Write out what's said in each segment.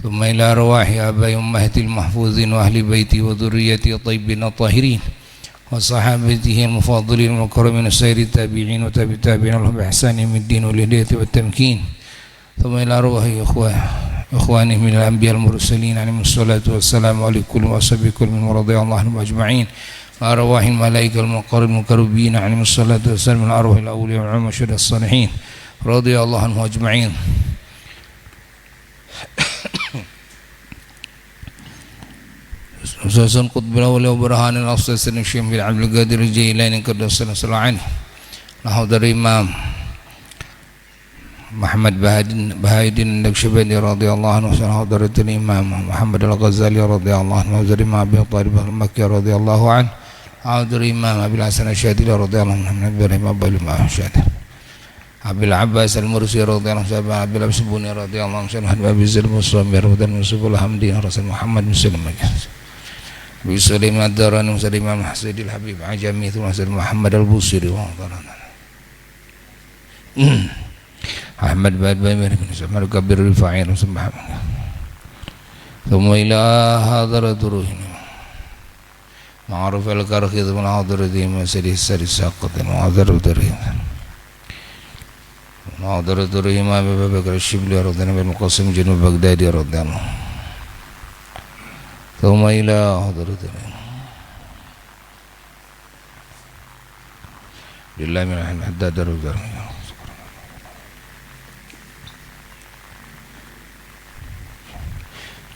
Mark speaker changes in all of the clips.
Speaker 1: ثم إلى أرواح آباء أمهات المحفوظين وأهل بيته وذريته الطيبين الطاهرين وصحابته المفاضلين والمكرمين السير التابعين وتابع التابعين لهم بإحسانهم الدين والهداية والتمكين ثم إلى أرواح إخوانهم من الأنبياء المرسلين عليهم الصلاة والسلام عليكم وصحبه كل من رضي الله عنهم أجمعين وأرواح الملائكة المقربين عليهم الصلاة والسلام من أرواح الأولياء والعلماء والشهداء الصالحين رضي الله عنهم أجمعين. Susun qutbil awliya wa burhanil afsal sayyidina Syekh bin Abdul Qadir Jailani qaddasallahu sallallahu alaihi lahu dari Imam Muhammad Bahidin Naqsyabandi radhiyallahu anhu wa dari Imam Muhammad Al-Ghazali radhiyallahu anhu dari Imam Abi Thalib Al-Makki radhiyallahu anhu dari Imam Abil Hasan Asy-Syadzili radhiyallahu anhu dari Imam Abil Abil Abbas Al-Mursi radhiyallahu anhu Abil Absubuni radhiyallahu anhu Abi Zul Muslimir radhiyallahu anhu Hamdi Rasul Muhammad Muslim Abi Sulaiman Ad-Darani Musa Imam Hasidil Habib Ajami Musa Muhammad Al-Busiri Ahmad Ba'ad Ba'imir bin Samar Kabir Rifa'in Muhammad Thumma ila hadrat ruhini Ma'aruf al-Karkhid min hadrati Masjid Sari Saqat Ma'adharat ruhini Ma'adharat ruhini Abi Bakar Shibli radhiyallahu anhu Qasim Junub Baghdadi radhiyallahu anhu ثم إلى حضرة لله من الحداد الرجال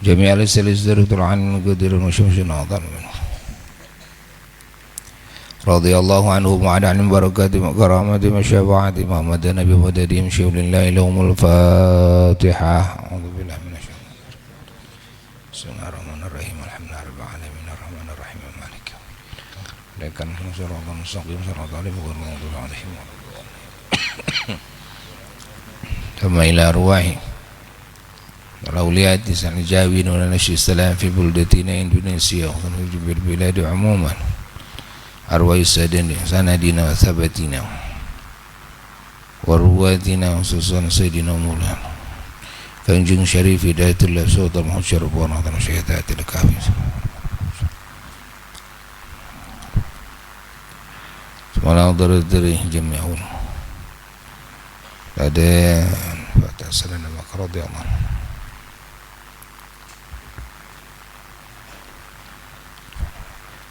Speaker 1: جميع السلسلة عن قدر المشمش الأعظم رضي الله عنهم وعن بركات وكرامات وشفاعة محمد النبي ودديم شيء لله لهم الفاتحة أعوذ بالله من الشيطان بسم الله الرحمن الرحيم الحمد لله رب العالمين الرحمن الرحيم مالك لكن صراط المستقيم صراط الذين غير المغضوب عليهم ولا الضالين ثم إلى أرواح الأولياء التسع الجاوين ونشر السلام في بلدتنا إندونيسيا وفي البلاد عموما أرواح السادة سندنا وثبتنا ورواتنا خصوصا سيدنا مولانا Kanjeng Syarif Hidayatullah Sultan Muhammad Syarif wa Nahdhan Syaidatil Kahfi Semua dari jami'un Ada Fatah Salana Makaradi Allah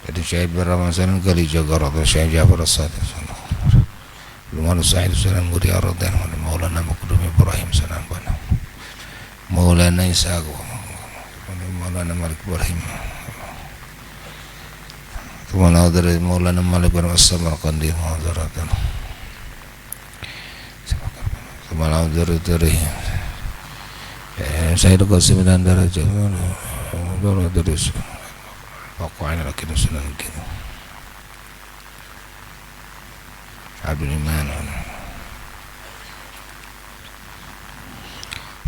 Speaker 1: Jadi Syahid Berrahman Kali Jagar atau Syahid Jafar As-Sadiq Lumanu Sahid Salam Guri Ar-Radhan Maulana Makdum Ibrahim Salam Bana Maulana Ishaq Maulana Malik Ibrahim Maulana Malik bin As-Samarqandi Maulana dari Sayyid Qasim dan Darajat dari Pokoknya lagi sunan gitu Abdul Iman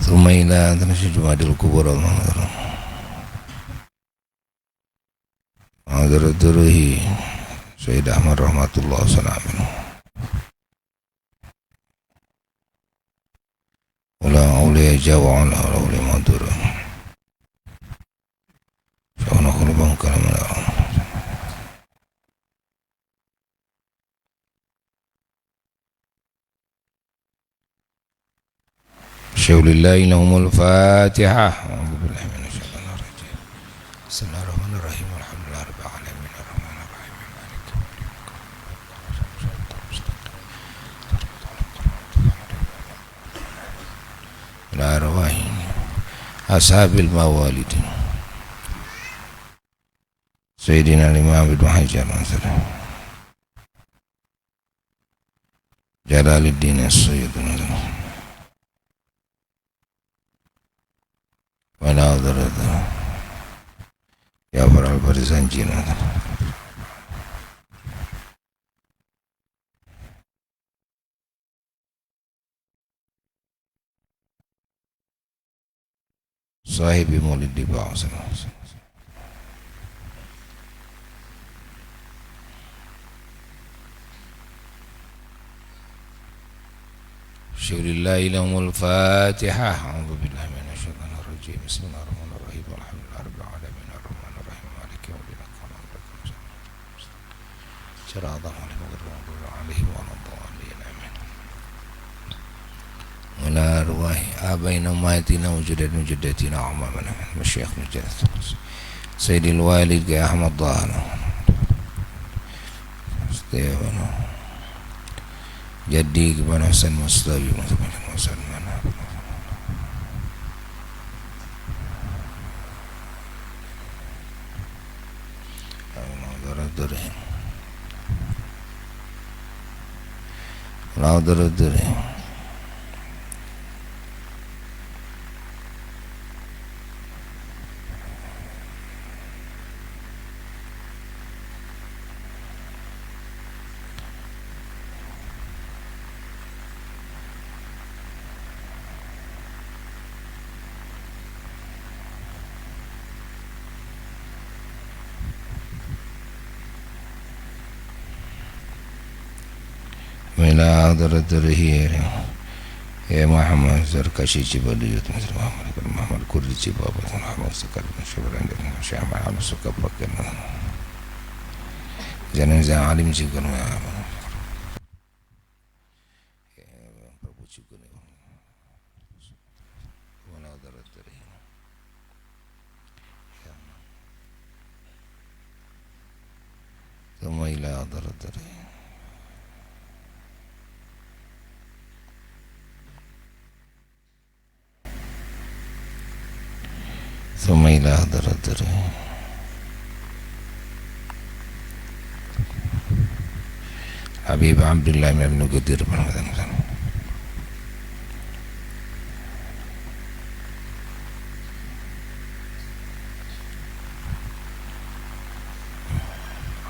Speaker 1: ثم إلى تنشي جماعة الكبرى حضرة روحي سيد أحمد رحمة الله سلام ولا أولياء جاوة ولا أولياء مدور شأنا خلبان كلام شاء لله لهم الفاتحة أعوذ بالله من الشيطان الرجيم بسم الله الرحمن الرحيم الحمد لله رب العالمين الرحمن الرحيم مالك من أرواح أصحاب الموالد سيدنا الإمام ابن حجر جلال الدين السيد ولا ضرر يا فرع البرزنجين صاحب مولد بعض شكر الله لهم الفاتحة أعوذ بالله من الشيطان الرجيم Bismillahirrahmanirrahim. Alhamdulillahirabbil alamin arrahmanirrahim maliki yaumiddin. Shiratal alaihim wa amin. Wala arwahi abaina maitina wujudatina amamana masyayikh mujaddid Sayyidil Walid Kiai Ahmad Dhahra Jadi kepada Hasan Mustawi Mila hadratihi ya Muhammad Zarkashi Cibaduyut Muhammad Kurdi Cibabat Muhammad Sekar Syukuran dan Syamah Al-Suka Pakai Jangan saya alim juga Thumma ila hadratihi ثم إلى حضرته حبيب عبد الله بن قدير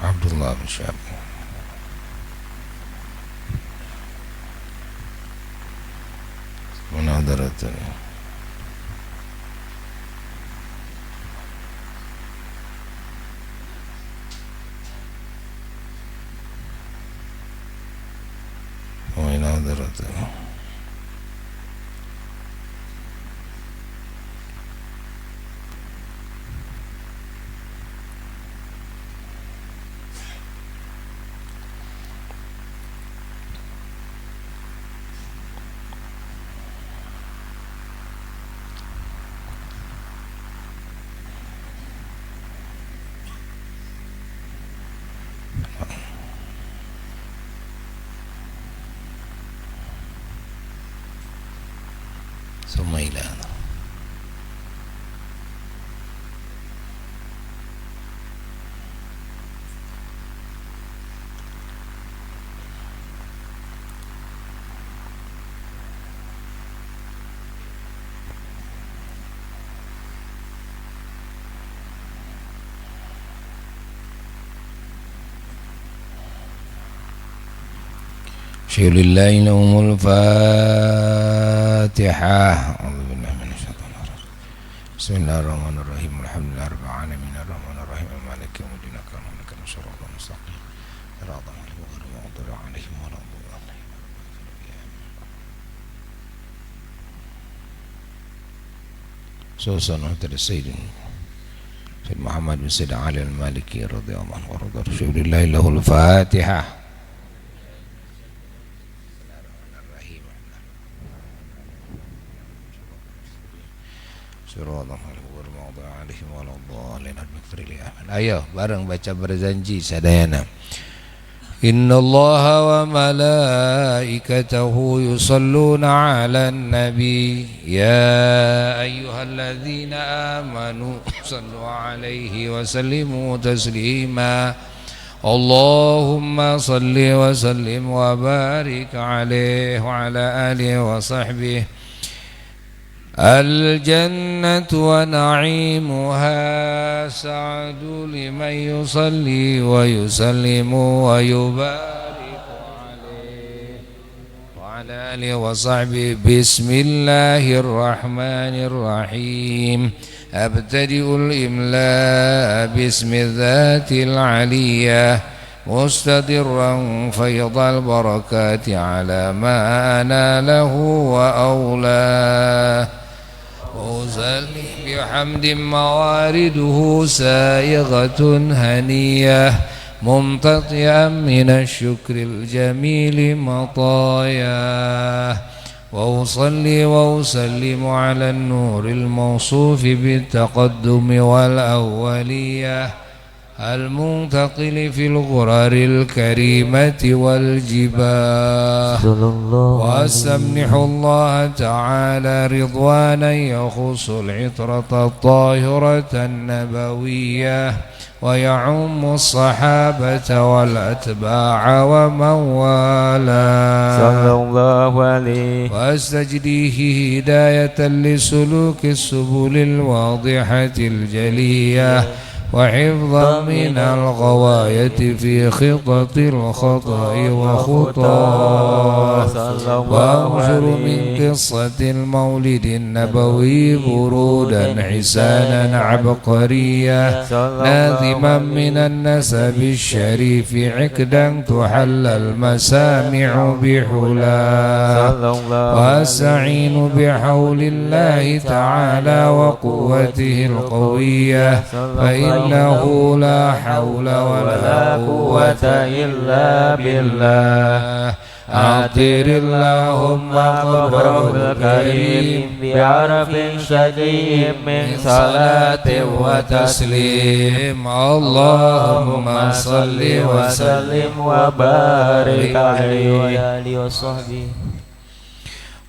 Speaker 1: عبد الله بن شاب من حضرته وإلى حضرته ثم إلى شيء لله لهم الفاتحة. أعوذ بالله من الشيطان الرجيم. بسم الله الرحمن الرحيم. الحمد لله رب العالمين الرحمن الرحيم مالك يوم الدين إياك نعبد وإياك نستعين صراط الذين غير المغضوب عليهم ولا الضالين. Suasana dari Sayyid Muhammad bin Sayyid Ali al-Maliki radhiyallahu anhu wa radha Rasulillah lahul Fatihah. Ayo bareng baca berjanji sadayana. Innallaha wa malaikatahu yusalluna 'alan nabi ya ayyuhalladzina amanu sallu 'alaihi wa sallimu taslima. Allahumma salli wa sallim wa barik 'alaihi wa ala alihi wa sahbihi. الجنة ونعيمها سعد لمن يصلي ويسلم ويبارك عليه وعلى آله وصحبه. بسم الله الرحمن الرحيم. أبتدئ الإملاء باسم الذات العلية مستدرا فيض البركات على ما ناله وأولاه أصلي بحمد موارده سائغة هنية ممتطئا من الشكر الجميل مطاياه وأصلي وأسلم على النور الموصوف بالتقدم والأولية المنتقل في الغرر الكريمة والجباه وأستمنح الله تعالى رضوانا يخص العطرة الطاهرة النبوية ويعم الصحابة والأتباع ومن والاه
Speaker 2: صلى الله عليه
Speaker 1: وأستجديه هداية لسلوك السبل الواضحة الجلية وحفظا من الغواية في خطط الخطأ وخطاه وأنشر من قصة المولد النبوي برودا حسانا عبقريا ناظما من النسب الشريف عقدا تحل المسامع بحلاه وأستعين بحول الله تعالى وقوته القوية فإنه لا حول ولا قوة إلا بالله أعطر اللهم قبره الكريم بعرف شديد من صلاة وتسليم اللهم صل وسلم وبارك عليه وعلى آله وصحبه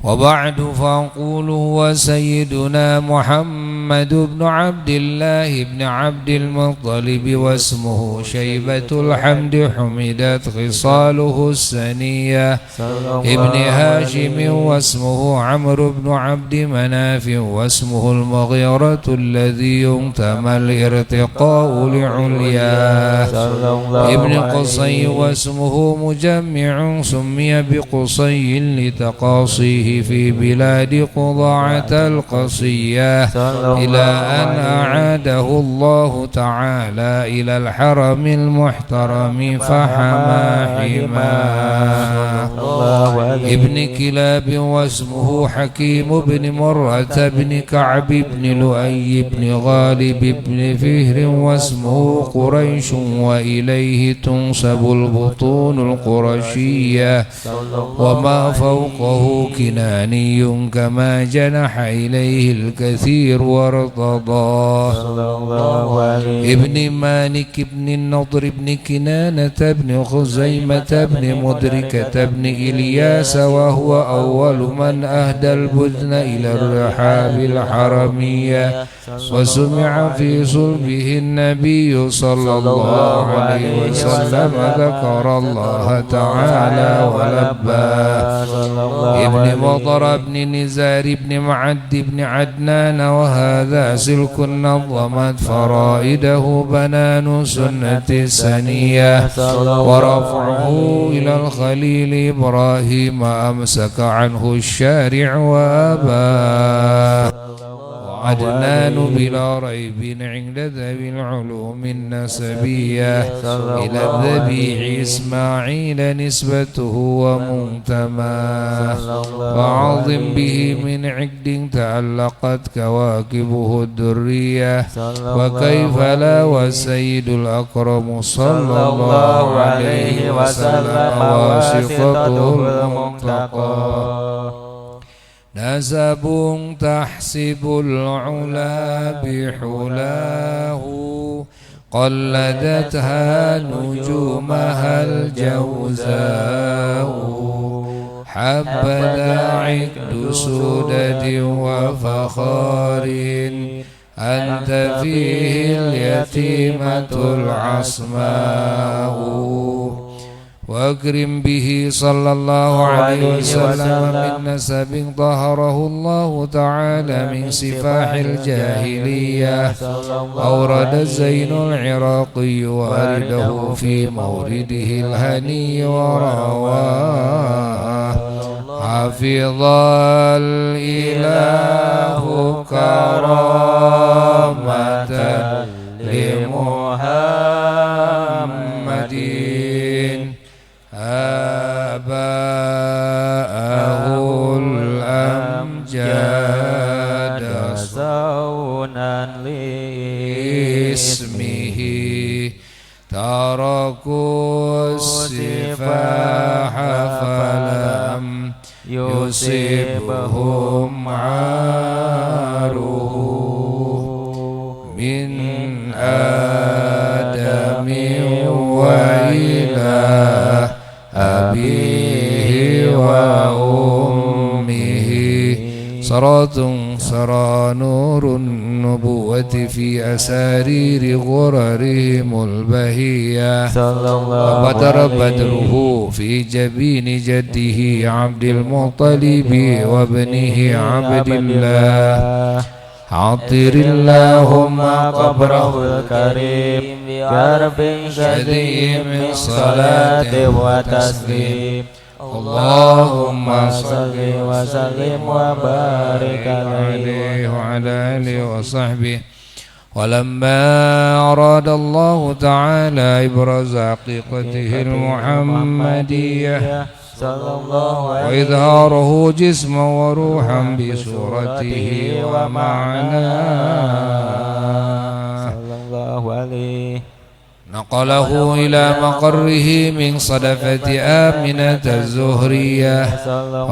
Speaker 1: وبعد فأقول هو سيدنا محمد بن عبد الله بن عبد المطلب واسمه شيبة الحمد حمدت خصاله السنية ابن هاشم واسمه عمرو بن عبد مناف واسمه المغيرة الذي ينتمى الارتقاء لعلياه ابن قصي واسمه مجمع سمي بقصي لتقاصيه في بلاد قضاعة القصية إلى أن أعاده الله تعالى إلى الحرم المحترم فحما حماه ابن كلاب واسمه حكيم بن مرة بن كعب بن لؤي بن غالب بن فهر واسمه قريش وإليه تنسب البطون القرشية وما فوقه كناني كما جنح إليه الكثير وارتضاه ابن مالك بن النضر بن كنانة بن خزيمة بن مدركة بن إلياس وهو أول من أهدى البدن إلى الرحاب الحرمية وسمع في صلبه النبي صلى الله عليه وسلم ذكر الله تعالى ولباه ابن مضر بن نزار بن معد بن عدنان وهذا سلك نظمت فرائده بنان سنة السنية ورفعه إلى الخليل إبراهيم أمسك عنه الشارع وأباه عدنان بلا ريب عند ذوي العلوم النسبية إلى الذبيح إسماعيل نسبته ومنتماه وعظم به من عقد تعلقت كواكبه الدرية وكيف لا والسيد الأكرم صلى الله عليه وسلم واسطته المنتقى نسب تحسب العلا بحلاه قلدتها نجومها الجوزاء حبذا عقد سدد وفخار أنت فيه اليتيمة العصماء وأكرم به صلى الله عليه وسلم من نسب ظهره الله تعالى من سفاح الجاهلية أورد الزين العراقي وارده في مورده الهني ورواه حفظ الإله كرامة لمحمد آباءه الأمجاد باسمه تركوا السفاح فلم يصبهم عاره من آدم وإلى أبيه وأمه صراط سرى نور النبوة في أسارير غررهم البهية وبدر بدره في جبين جده عبد المطلب وابنه عبد الله عطر اللهم قبره الكريم بحرف شديد من صلاة وتسليم اللهم صل وسلم وبارك عليه وعلى آله وصحبه. ولما أراد الله تعالى إبراز حقيقته المحمدية وإظهاره جسما وروحا بصورته ومعناه نقله إلى مقره من صدفة آمنة الزهرية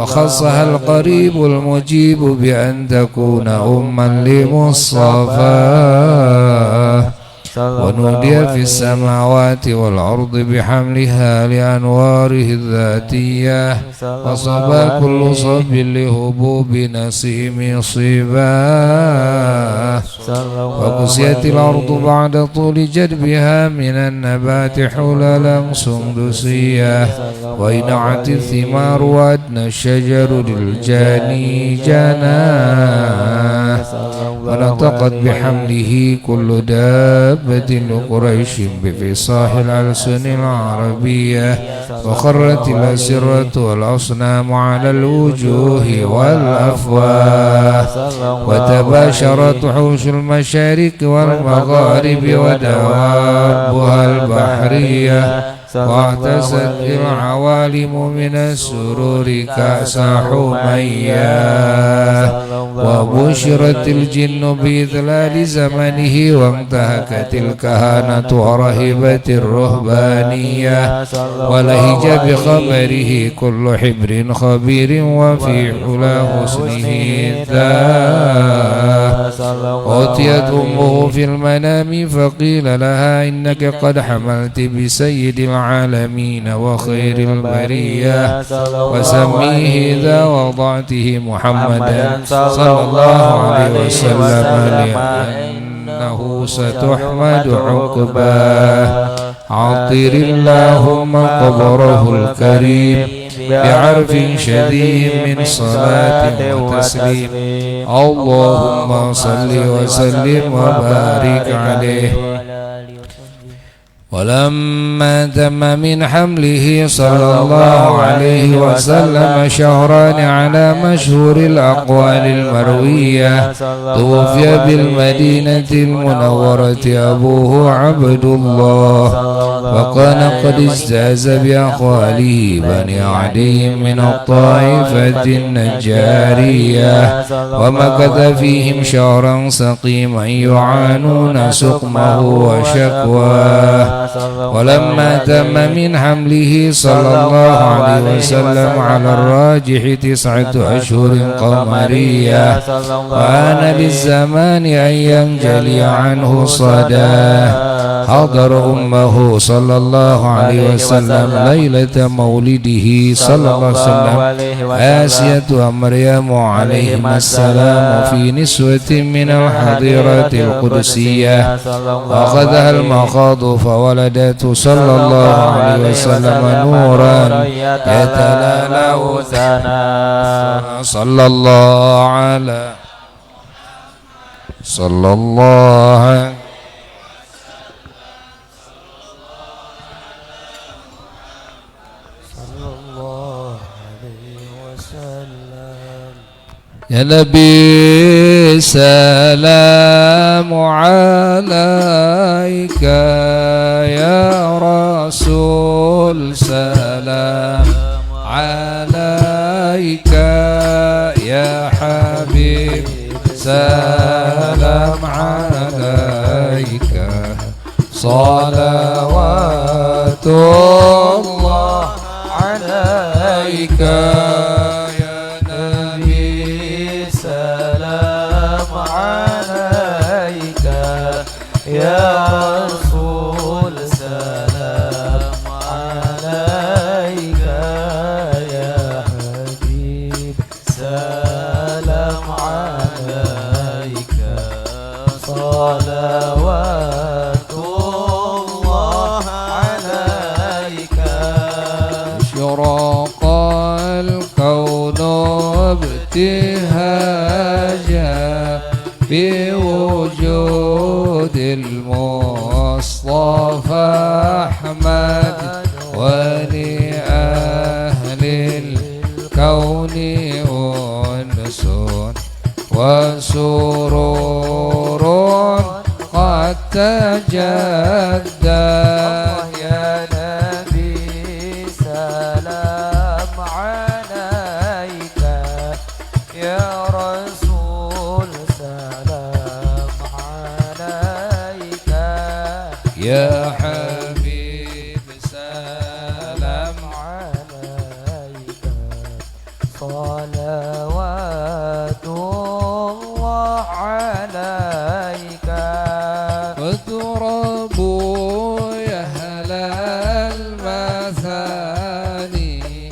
Speaker 1: وخصها القريب المجيب بأن تكون أما لمصطفاه ونودي في السماوات والأرض بحملها لأنواره الذاتية وصبا كل صب لهبوب نسيم صباه وكسيت الأرض بعد طول جدبها من النبات حللا سندسية وإنعت الثمار وأدنى الشجر للجاني جناه ونطقت بحمله كل دابة لقريش بفصاح الألسن العربية وخرت الأسرة والأصنام على الوجوه والأفواه وتباشرت وحوش المشارق والمغارب ودوابها البحرية واعتزت العوالم من السرور كأس حمية وبشرت الجن بإذلال زمنه وانتهكت الكهنة ورهبت الرهبانية ولهج بخبره كل حبر خبير وفي حلا حسنه ذا أتيت أمه في المنام فقيل لها إنك قد حملت بسيد العالمين وخير البرية وسميه إذا وضعته محمدا صلى الله عليه وسلم لأنه ستحمد عقباه عطر اللهم قبره الكريم بعرف شديد من صلاة وتسليم اللهم صل وسلم وبارك عليه. ولما تم من حمله صلى الله عليه وسلم شهران على مشهور الأقوال المروية توفي بالمدينة المنورة أبوه عبد الله وكان قد اجتاز بأقواله بني عدي من الطائفة النجارية ومكث فيهم شهرا سقيما يعانون سقمه وشكواه. ولما تم من حمله صلى الله عليه وسلم على الراجح 9 أشهر قمرية وآن للزمان أن ينجلي عنه صداه حضر أمه صلى الله عليه وسلم ليلة مولده صلى الله عليه وسلم آسية ومريم عليهما السلام في نسوة من الحضيرة القدسية وأخذها المخاض فولدت صلى الله عليه وسلم نورا يتلالأ ثنا صلى الله على صلى الله عليه يا نبي سلام عليك يا رسول سلام عليك يا حبيب سلام عليك صلوات الله عليك يا نبي سلام عليك يا رسول سلام عليك يا حبيب سلام عليك صلوات الله عليك شرق الكون ابتهاجا بوجود المصطفى أحمد ولأهل الكون أنس وسرور قد تجدى يا نبي سلام عليك يا رسول سلام عليك يا حبيب سلام عليك صلوات الله عليك اضربوا يا أهل المثاني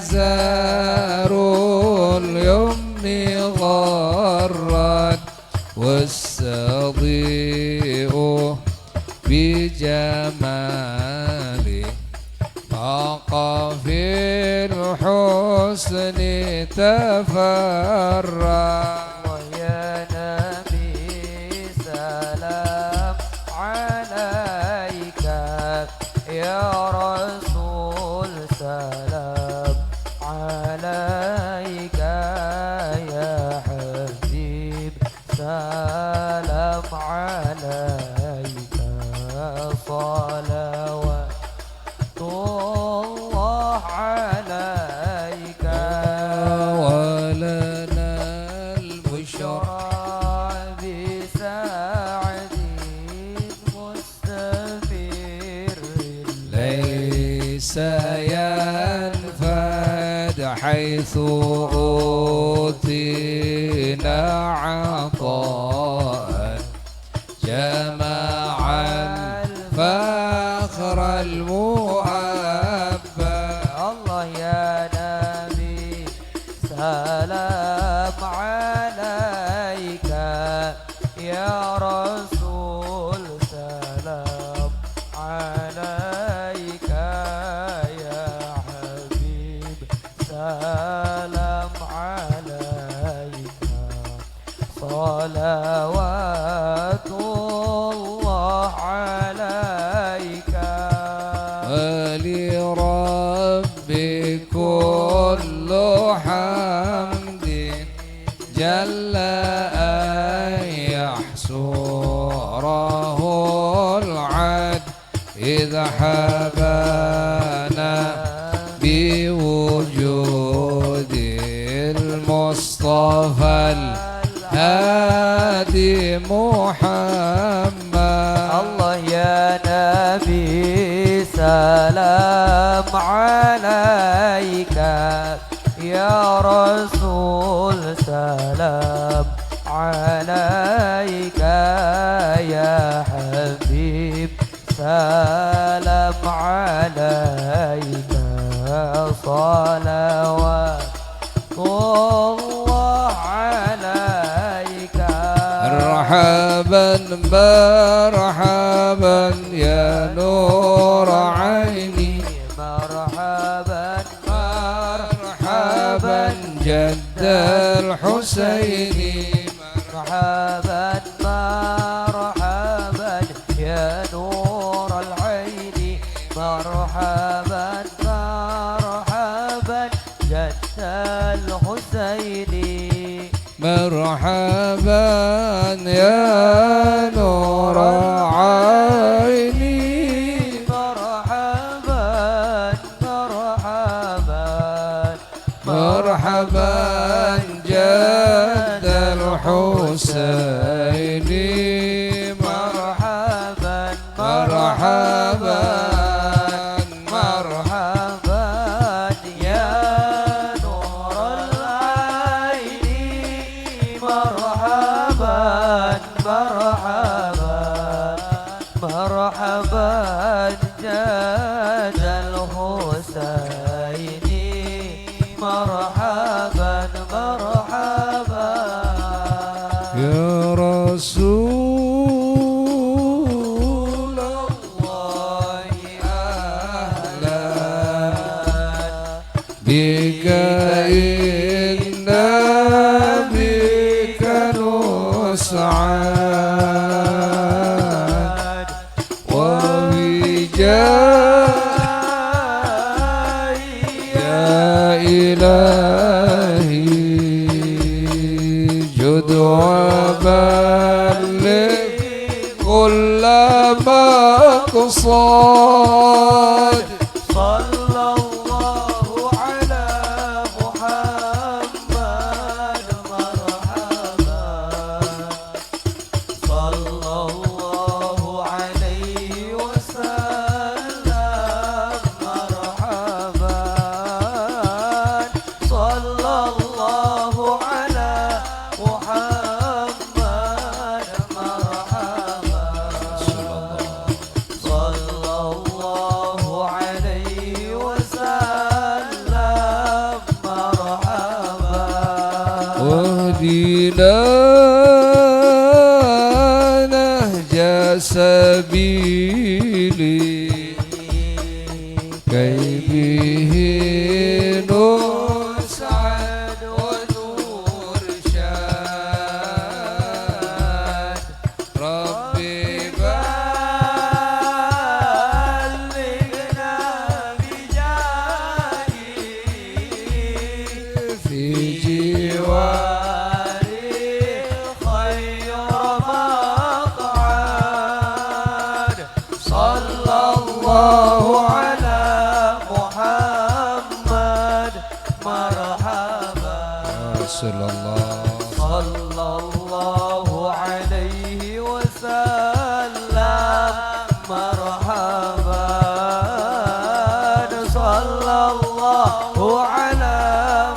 Speaker 1: فهزار اليمن غرت والصديق بجماله بقى في الحسن تفرع ويا نبي سلام عليك يا رسول سلام عليك يا حبيب سلام عليك صلوات الله عليك ولنا البشرى بسعد مستمر ليس ينفد حيث أوتينا عطاء جمع الفخر المؤبى الله يا نبي سلام عليك يا رسول سلام عليك يا حبيب سلام عليك صلوات الله عليك ولرب كل حمد جل أن يحصره العد إذا حبانا بوجود المصطفى الهادي محمد الله يا نبي سلام عليك يا رسول سلام عليك يا حبيب سلام عليك صلوات الله عليك مرحبا مرحبا يا نور عيني مرحبا مرحبا جد الحسين مرحبا مرحبا يا نور العين مرحبا مرحبا جد الحسين مرحبا يا نور عيني مرحبا مرحبا مرحبا جد الحسين مرحبا إلهي جد وبلغ كل مقصود
Speaker 3: صلى الله على محمد مرحبا صلى الله عليه وسلم مرحبا صلى الله على محمد مرحبا صلى الله عليه وسلم مرحبا
Speaker 1: واهدنا نهج سبيلي كي به نسعد ونرشد ربي
Speaker 3: بلغنا بجاهي
Speaker 1: في جوار
Speaker 3: خير مقعد صلى الله على محمد مرحبا
Speaker 1: رسول الله
Speaker 3: صلى الله عليه وسلم مرحبا صلى الله على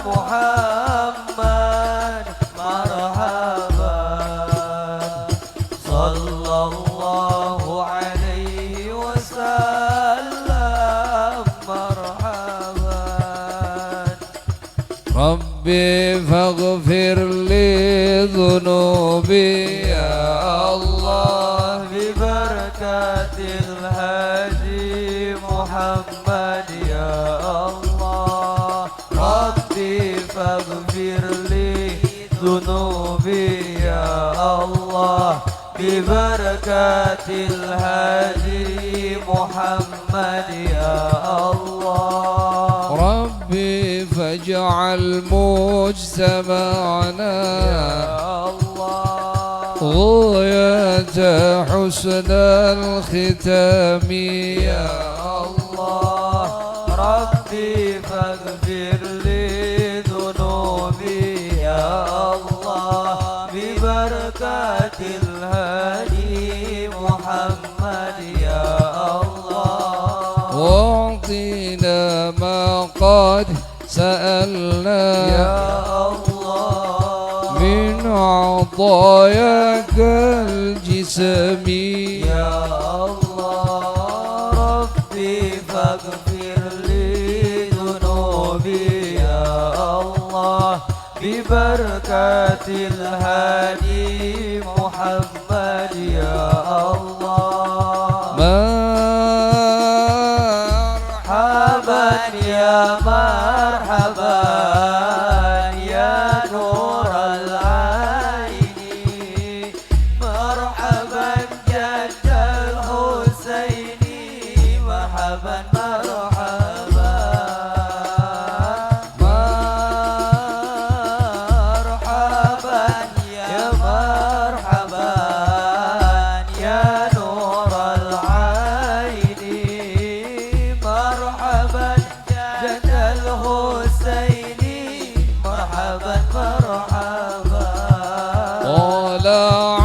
Speaker 3: محمد مرحبا صلى الله عليه وسلم مرحبا
Speaker 1: ربي فاغفر لي ذنوبي يا الله
Speaker 3: ببركة الهادي محمد يا الله ربي فاغفر لي ذنوبي يا الله ببركة الهادي محمد يا الله
Speaker 1: ربي فاجعل مجتمعنا غاية حسن الختام يا
Speaker 3: الله ربي فاغفر لي ذنوبي يا الله ببركة الهادي محمد يا الله
Speaker 1: واعطنا ما قد سألنا
Speaker 3: يا الله
Speaker 1: من عطاياك الجسم
Speaker 3: يا الله ربي فاغفر لي ذنوبي يا الله ببركة الهادي محمد يا الله مرحبا يا مرحبا يا نور العين مرحبا جد الحسين مرحبا مرحبا مرحبا يا مرحبا يا نور العين مرحبا جد الحسين مرحبا مرحبا
Speaker 1: طلع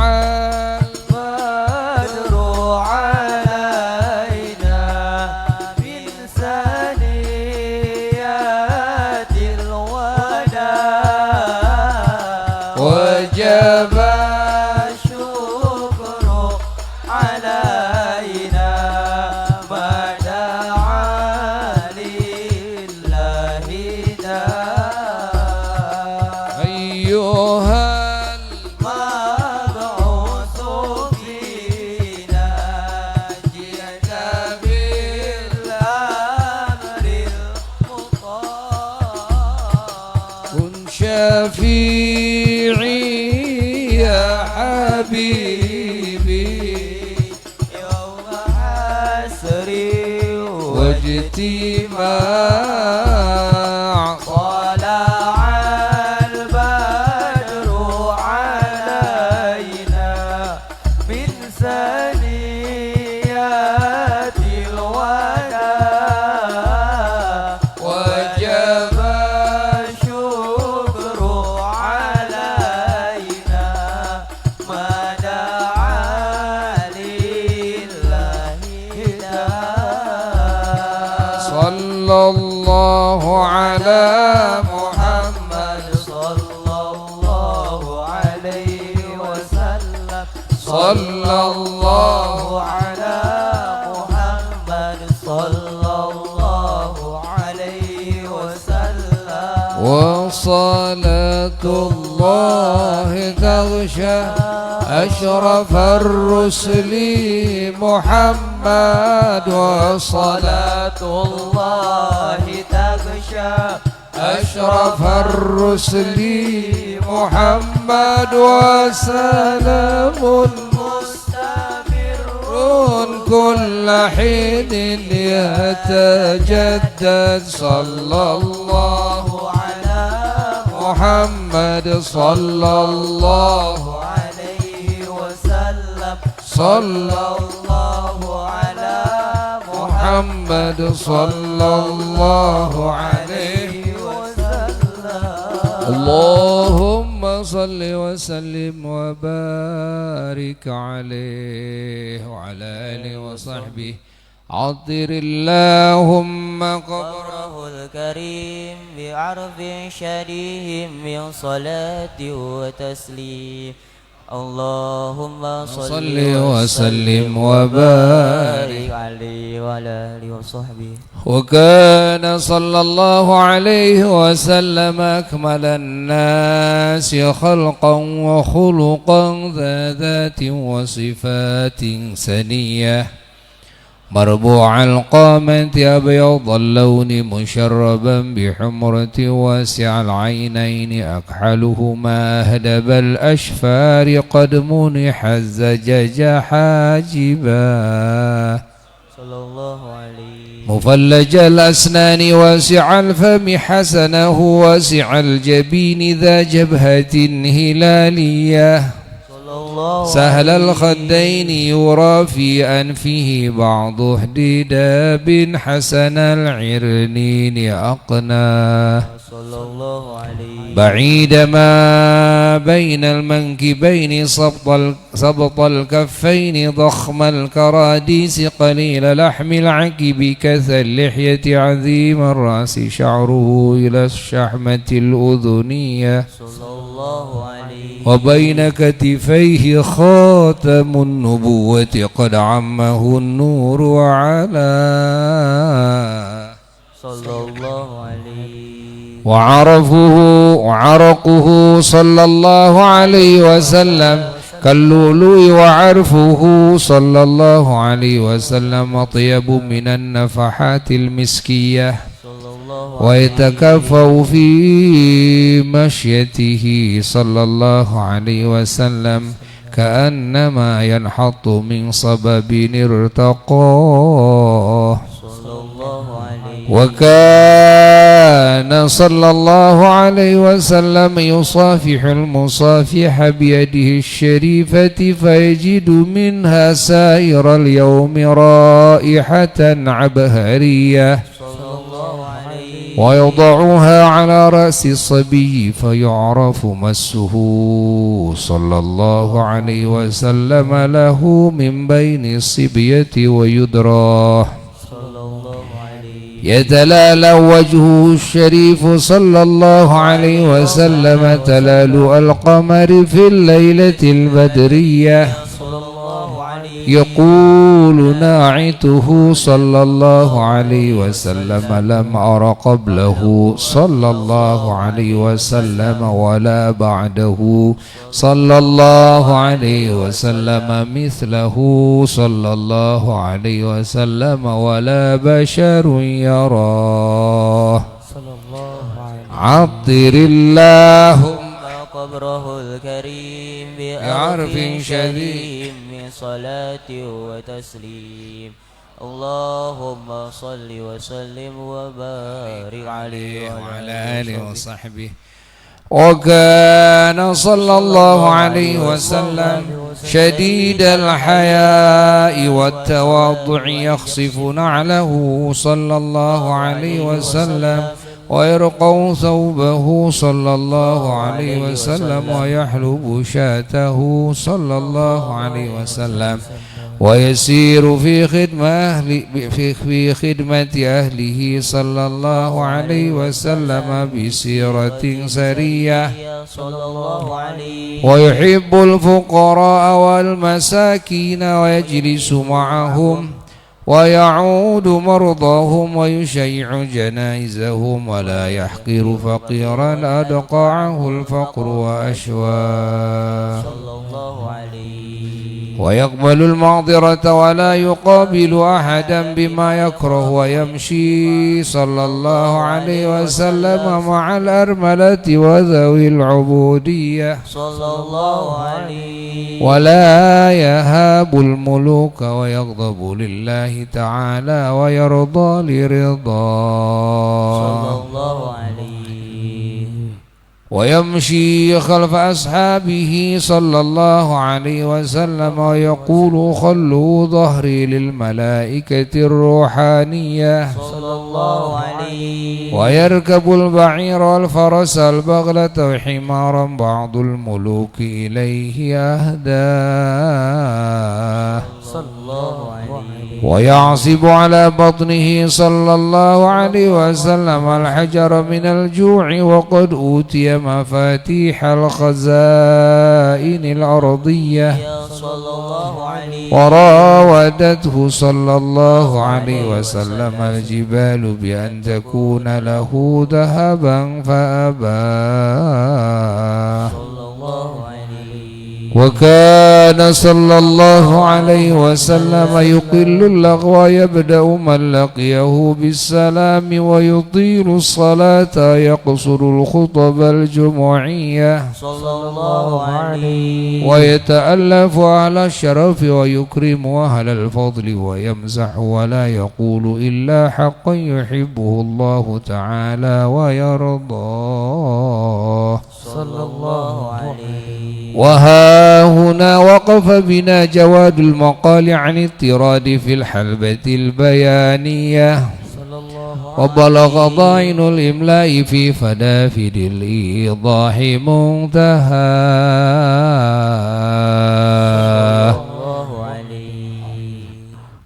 Speaker 3: البدر علينا من ثنيات الوداع
Speaker 1: وجب
Speaker 3: الشكر علينا ما دعا لله داع
Speaker 1: أيها
Speaker 3: المبعوث فينا جئت بالأمر المطاع
Speaker 1: كن شفيعي يا حبيبي
Speaker 3: يوم حسري
Speaker 1: واجتماع
Speaker 3: صلاة
Speaker 1: صلى الله على محمد
Speaker 3: صلى الله عليه وسلم
Speaker 1: صلى الله
Speaker 3: على محمد صلى الله عليه وسلم
Speaker 1: وصلاة الله تغشى أشرف الرسل محمد وصلاة
Speaker 3: الله تغشى
Speaker 1: أشرف الرسل محمد وسلام
Speaker 3: مستمر
Speaker 1: كل حين يتجدد صلى الله
Speaker 3: على
Speaker 1: محمد صلى الله
Speaker 3: عليه وسلم
Speaker 1: صلى
Speaker 3: الله على
Speaker 1: محمد صلى الله عليه
Speaker 3: وسلم
Speaker 1: اللهم صل وسلم وبارك عليه وعلى آله وصحبه عطر اللهم قبره
Speaker 3: قبره الكريم بعرف شريه من صلاة وتسليم اللهم
Speaker 1: صل وسلم وبارك
Speaker 3: عليه وعلى آله وصحبه
Speaker 1: وكان صلى الله عليه وسلم أكمل الناس خلقا وخلقا ذا ذات وصفات سنية مربوع القامة أبيض اللون مشربا بحمرة واسع العينين أكحلهما أهدب الأشفار قد منح الزجاج حاجبا
Speaker 3: صلى الله عليه
Speaker 1: مفلج الأسنان واسع الفم حسنه واسع الجبين ذا جبهة هلالية
Speaker 3: صلى الله
Speaker 1: سهل الخدين يرى في أنفه بعض اهتداب حسن العرنين أقناه
Speaker 3: صلى الله عليه
Speaker 1: بعيد ما بين المنكبين سبط الكفين ضخم الكراديس قليل لحم العكب كثى اللحية عظيم الرأس شعره إلى الشحمة الأذنية
Speaker 3: صلى الله عليه
Speaker 1: وبين كتفيه خاتم النبوة قد عمه النور وعلى
Speaker 3: صلى الله عليه
Speaker 1: وعرقه صلى الله عليه وسلم كاللؤلؤ وعرفه صلى الله عليه وسلم أطيب من النفحات المسكية
Speaker 3: صلى الله
Speaker 1: ويتكفأ في مشيته صلى الله عليه وسلم كأنما ينحط من صبب ارتقاه
Speaker 3: صلى الله عليه
Speaker 1: وكان صلى الله عليه وسلم يصافح المصافح بيده الشريفة فيجد منها سائر اليوم رائحة عبهرية
Speaker 3: صلى الله عليه
Speaker 1: ويضعها على رأس الصبي فيعرف مسه صلى الله عليه وسلم له من بين الصبية ويدراه
Speaker 3: صلى الله عليه
Speaker 1: يتلالى وجهه الشريف صلى الله عليه وسلم تلالؤ القمر في الليلة البدرية
Speaker 3: صلى الله عليه
Speaker 1: يقول ناعته صلى الله عليه وسلم لم أر قبله صلى الله عليه وسلم ولا بعده صلى الله عليه وسلم مثله صلى الله عليه وسلم ولا بشر يراه
Speaker 3: صلى الله عليه
Speaker 1: عطر اللهم
Speaker 3: قبره الكريم
Speaker 1: بعرف شديد
Speaker 3: شديد من صلاة وتسليم اللهم صل وسلم وبارك عليه
Speaker 1: وعلى آله وصحبه وكان صلى الله عليه وسلم شديد الحياء والتواضع يخصف نعله صلى الله عليه وسلم ويرقع ثوبه صلى الله عليه وسلم ويحلب شاته صلى الله عليه وسلم ويسير في خدمة أهله صلى الله عليه وسلم بسيرة سرية
Speaker 3: صلى الله عليه
Speaker 1: ويحب الفقراء والمساكين ويجلس معهم ويعود مرضاهم ويشيع جنائزهم ولا يحقر فقيرا أدقعه الفقر وأشواه
Speaker 3: صلى الله عليه
Speaker 1: ويقبل المعذرة ولا يقابل أحدا بما يكره ويمشي صلى الله عليه وسلم مع الأرملة وذوي العبودية
Speaker 3: صلى الله عليه
Speaker 1: ولا يهاب الملوك ويغضب لله تعالى ويرضى لرضاه
Speaker 3: صلى الله عليه
Speaker 1: ويمشي خلف أصحابه صلى الله عليه وسلم ويقول خلوا ظهري للملائكة الروحانية
Speaker 3: صلى الله عليه
Speaker 1: ويركب البعير والفرس البغلة وحمارا بعض الملوك إليه أهداه
Speaker 3: صلى الله عليه
Speaker 1: ويعصب على بطنه صلى الله عليه وسلم الحجر من الجوع وقد أوتي مفاتيح الخزائن الأرضية
Speaker 3: صلى الله عليه
Speaker 1: وراودته صلى الله عليه وسلم الجبال بأن تكون له ذهبا فأبى
Speaker 3: صلى الله عليه
Speaker 1: وكان صلى الله عليه وسلم يقل اللغو يبدأ من لقيه بالسلام ويطيل الصلاة يقصر الخطب الجمعية
Speaker 3: صلى الله عليه
Speaker 1: ويتألف أهل الشرف ويكرم أهل الفضل ويمزح ولا يقول إلا حقا يحبه الله تعالى ويرضاه
Speaker 3: صلى الله عليه
Speaker 1: وها هنا وقف بنا جواد المقال عن اضطراد في الحلبة البيانية
Speaker 3: صلى الله عليه
Speaker 1: وبلغ ضاعن الإملاء في فدافد الإيضاح منتهى
Speaker 3: الله عليه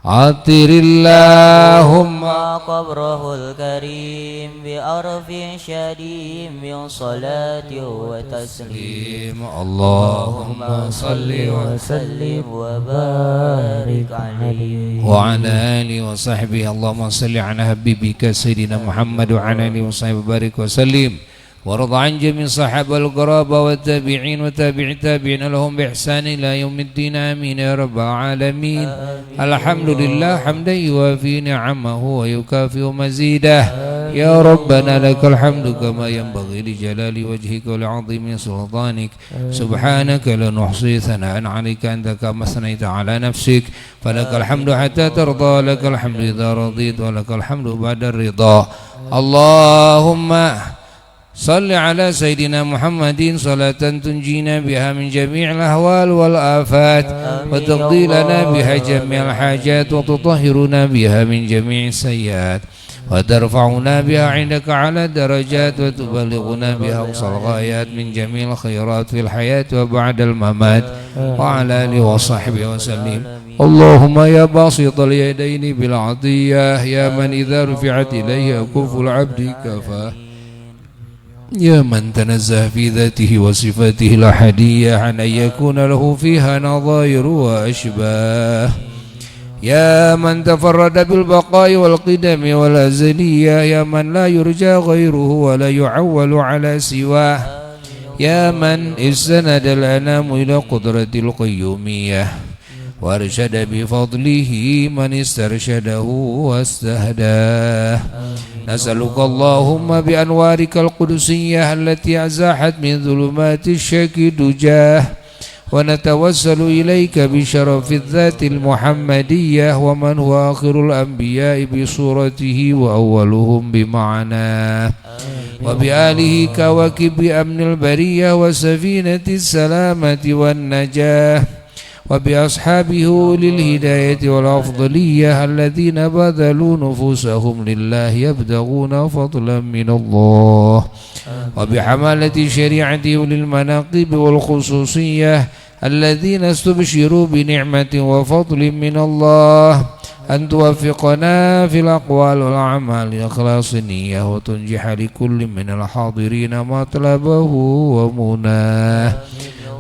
Speaker 1: عطر اللهم
Speaker 3: قبره الكريم بأرف شديد من صلاة وتسليم
Speaker 1: اللهم صل
Speaker 3: وسلم وبارك عليه
Speaker 1: وعلى آله وصحبه اللهم صل على حبيبك سيدنا محمد وعلى آله وصحبه وبارك وسلم وارض عن جميع صحابة القرابة والتابعين وتابع التابعين لهم بإحسان إلى يوم الدين آمين يا رب العالمين الحمد لله حمدا يوافي نعمه ويكافئ مزيده يا ربنا لك الحمد كما ينبغي لجلال وجهك ولعظيم سلطانك سبحانك لا نحصي ثناء عليك أنت كما أثنيت على نفسك فلك الحمد حتى ترضى لك الحمد إذا رضيت ولك الحمد بعد الرضا اللهم صل على سيدنا محمد صلاة تنجينا بها من جميع الأهوال والآفات وتقضي لنا بها جميع الحاجات وتطهرنا بها من جميع السيئات وترفعنا بها عندك على الدرجات وتبلغنا بها أقصى الغايات من جميع الخيرات في الحياة وبعد الممات وعلى آله وصحبه وسلم اللهم يا باسط اليدين بالعطية يا من إذا رفعت إليه أكف العبد كفاه يا من تنزه في ذاته وصفاته الأحدية عن أن يكون له فيها نظائر وأشباه يا من تفرد بالبقاء والقدم والأزلية يا من لا يرجى غيره ولا يعول على سواه يا من استند الأنام إلى قدرة القيومية وارشد بفضله من استرشده واستهداه نسألك اللهم بأنوارك القدسية التي أزاحت من ظلمات الشك دجاه ونتوسل إليك بشرف الذات المحمدية ومن هو آخر الأنبياء بصورته وأولهم بمعناه وبآله كواكب أمن البرية وسفينة السلامة والنجاة وبأصحابه للهداية والأفضلية الذين بذلوا نفوسهم لله يبتغون فضلا من الله وبحمالة شريعته للمناقب والخصوصية الذين استبشروا بنعمة وفضل من الله أن توفقنا في الأقوال والأعمال إخلاص النية وتنجح لكل من الحاضرين مطلبه ومناه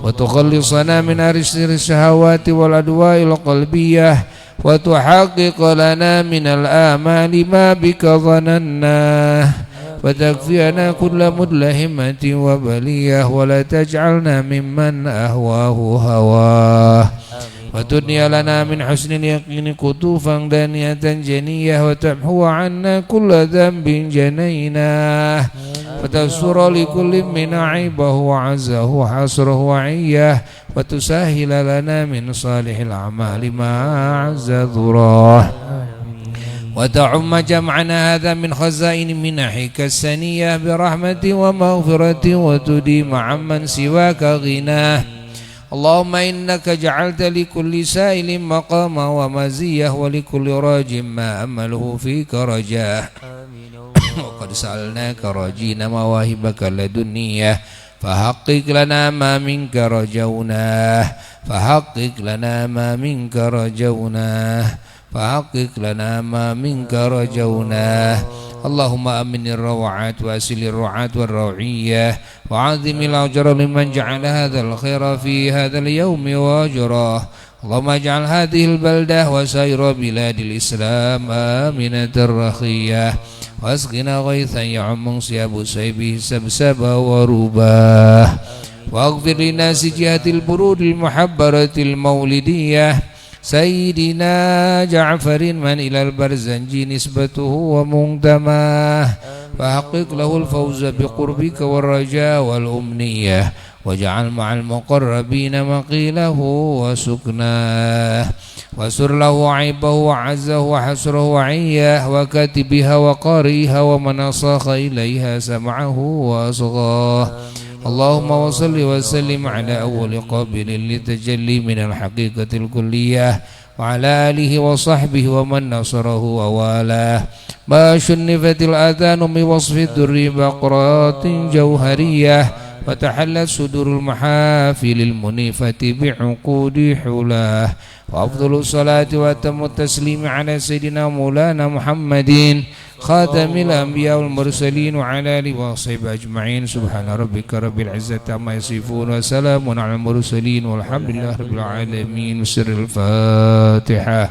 Speaker 1: وتخلصنا من أرسل الشهوات والأدواء القلبية وتحقق لنا من الآمال ما بك ظنناه وتكفينا كل مدلهمة وبلية ولا تجعلنا ممن أهواه هواه وتدني لنا من حسن اليقين كتوفا دانية جنية وتمحو عنا كل ذنب جنيناه وتستر لكل من عيبه وعزه وحصره وعيه وتسهل لنا من صالح الأعمال ما عز ذراه وتعم جمعنا هذا من خزائن منحك السنية برحمة ومغفرة وتديم عمن سواك غناه اللهم إنك جعلت لكل سائل مقاما ومزية ولكل راج ما أمله فيك رجاه وقد سألناك راجين مواهبك لدنية فحقق لنا ما منك رجوناه فحقق لنا ما منك رجوناه فحقق لنا ما منك رجوناه اللهم أمن الروعات وأسل الرعاة والروعية وعظم الأجر لمن جعل هذا الخير في هذا اليوم وأجراه اللهم اجعل هذه البلدة وسائر بلاد الإسلام آمنة رخية واسقنا غيثا يعم صياب سيبه سبسبا ورباه واغفر للناس جهة البرود المحبرة المولدية سيدنا جعفر من إلى البرزنج نسبته ومنتماه فحقق له الفوز بقربك والرجاء والأمنية واجعل مع المقربين مقيله وسكناه وسر له عيبه وعزه وحسره وعيه وكاتبها وقارئها ومن أصاخ إليها سمعه وأصغاه اللهم وصل وسلم على أول قابل للتجلي من الحقيقة الكلية وعلى آله وصحبه ومن نصره ووالاه ما شنفت الآذان بوصف الدر بقرات جوهرية وتحلت صدور المحافل المنيفة بعقود حلاه وأفضل الصلاة وأتم التسليم على سيدنا مولانا محمد خاتم الأنبياء والمرسلين وعلى آله وصحبه أجمعين سبحان ربك رب العزة عما يصفون وسلام على المرسلين والحمد لله رب العالمين بسر الفاتحة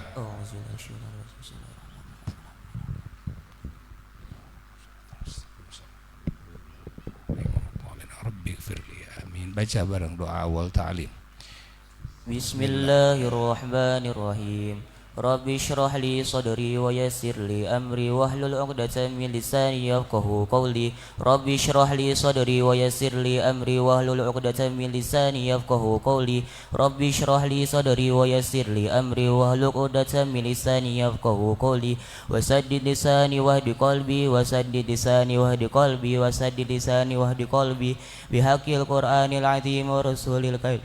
Speaker 1: ربي اغفر لي آمين. Baca bareng doa awal ta'lim.
Speaker 3: Bismillahirrahmanirrahim. Rabbi shrah li sadri wa yassir li amri wahlul 'uqdatam min lisani yafqahu qawli. Rabbi shrah li sadri wa yassir li amri wahlul 'uqdatam min lisani yafqahu qawli. Rabbi shrah li sadri wa yassir li amri wahlul 'uqdatam min lisani yafqahu qawli. Wasaddid lisani wahdi qalbi wasaddid lisani wahdi qalbi wasaddid lisani wahdi qalbi bihaqqil Qur'anil 'azim wa rasulil karim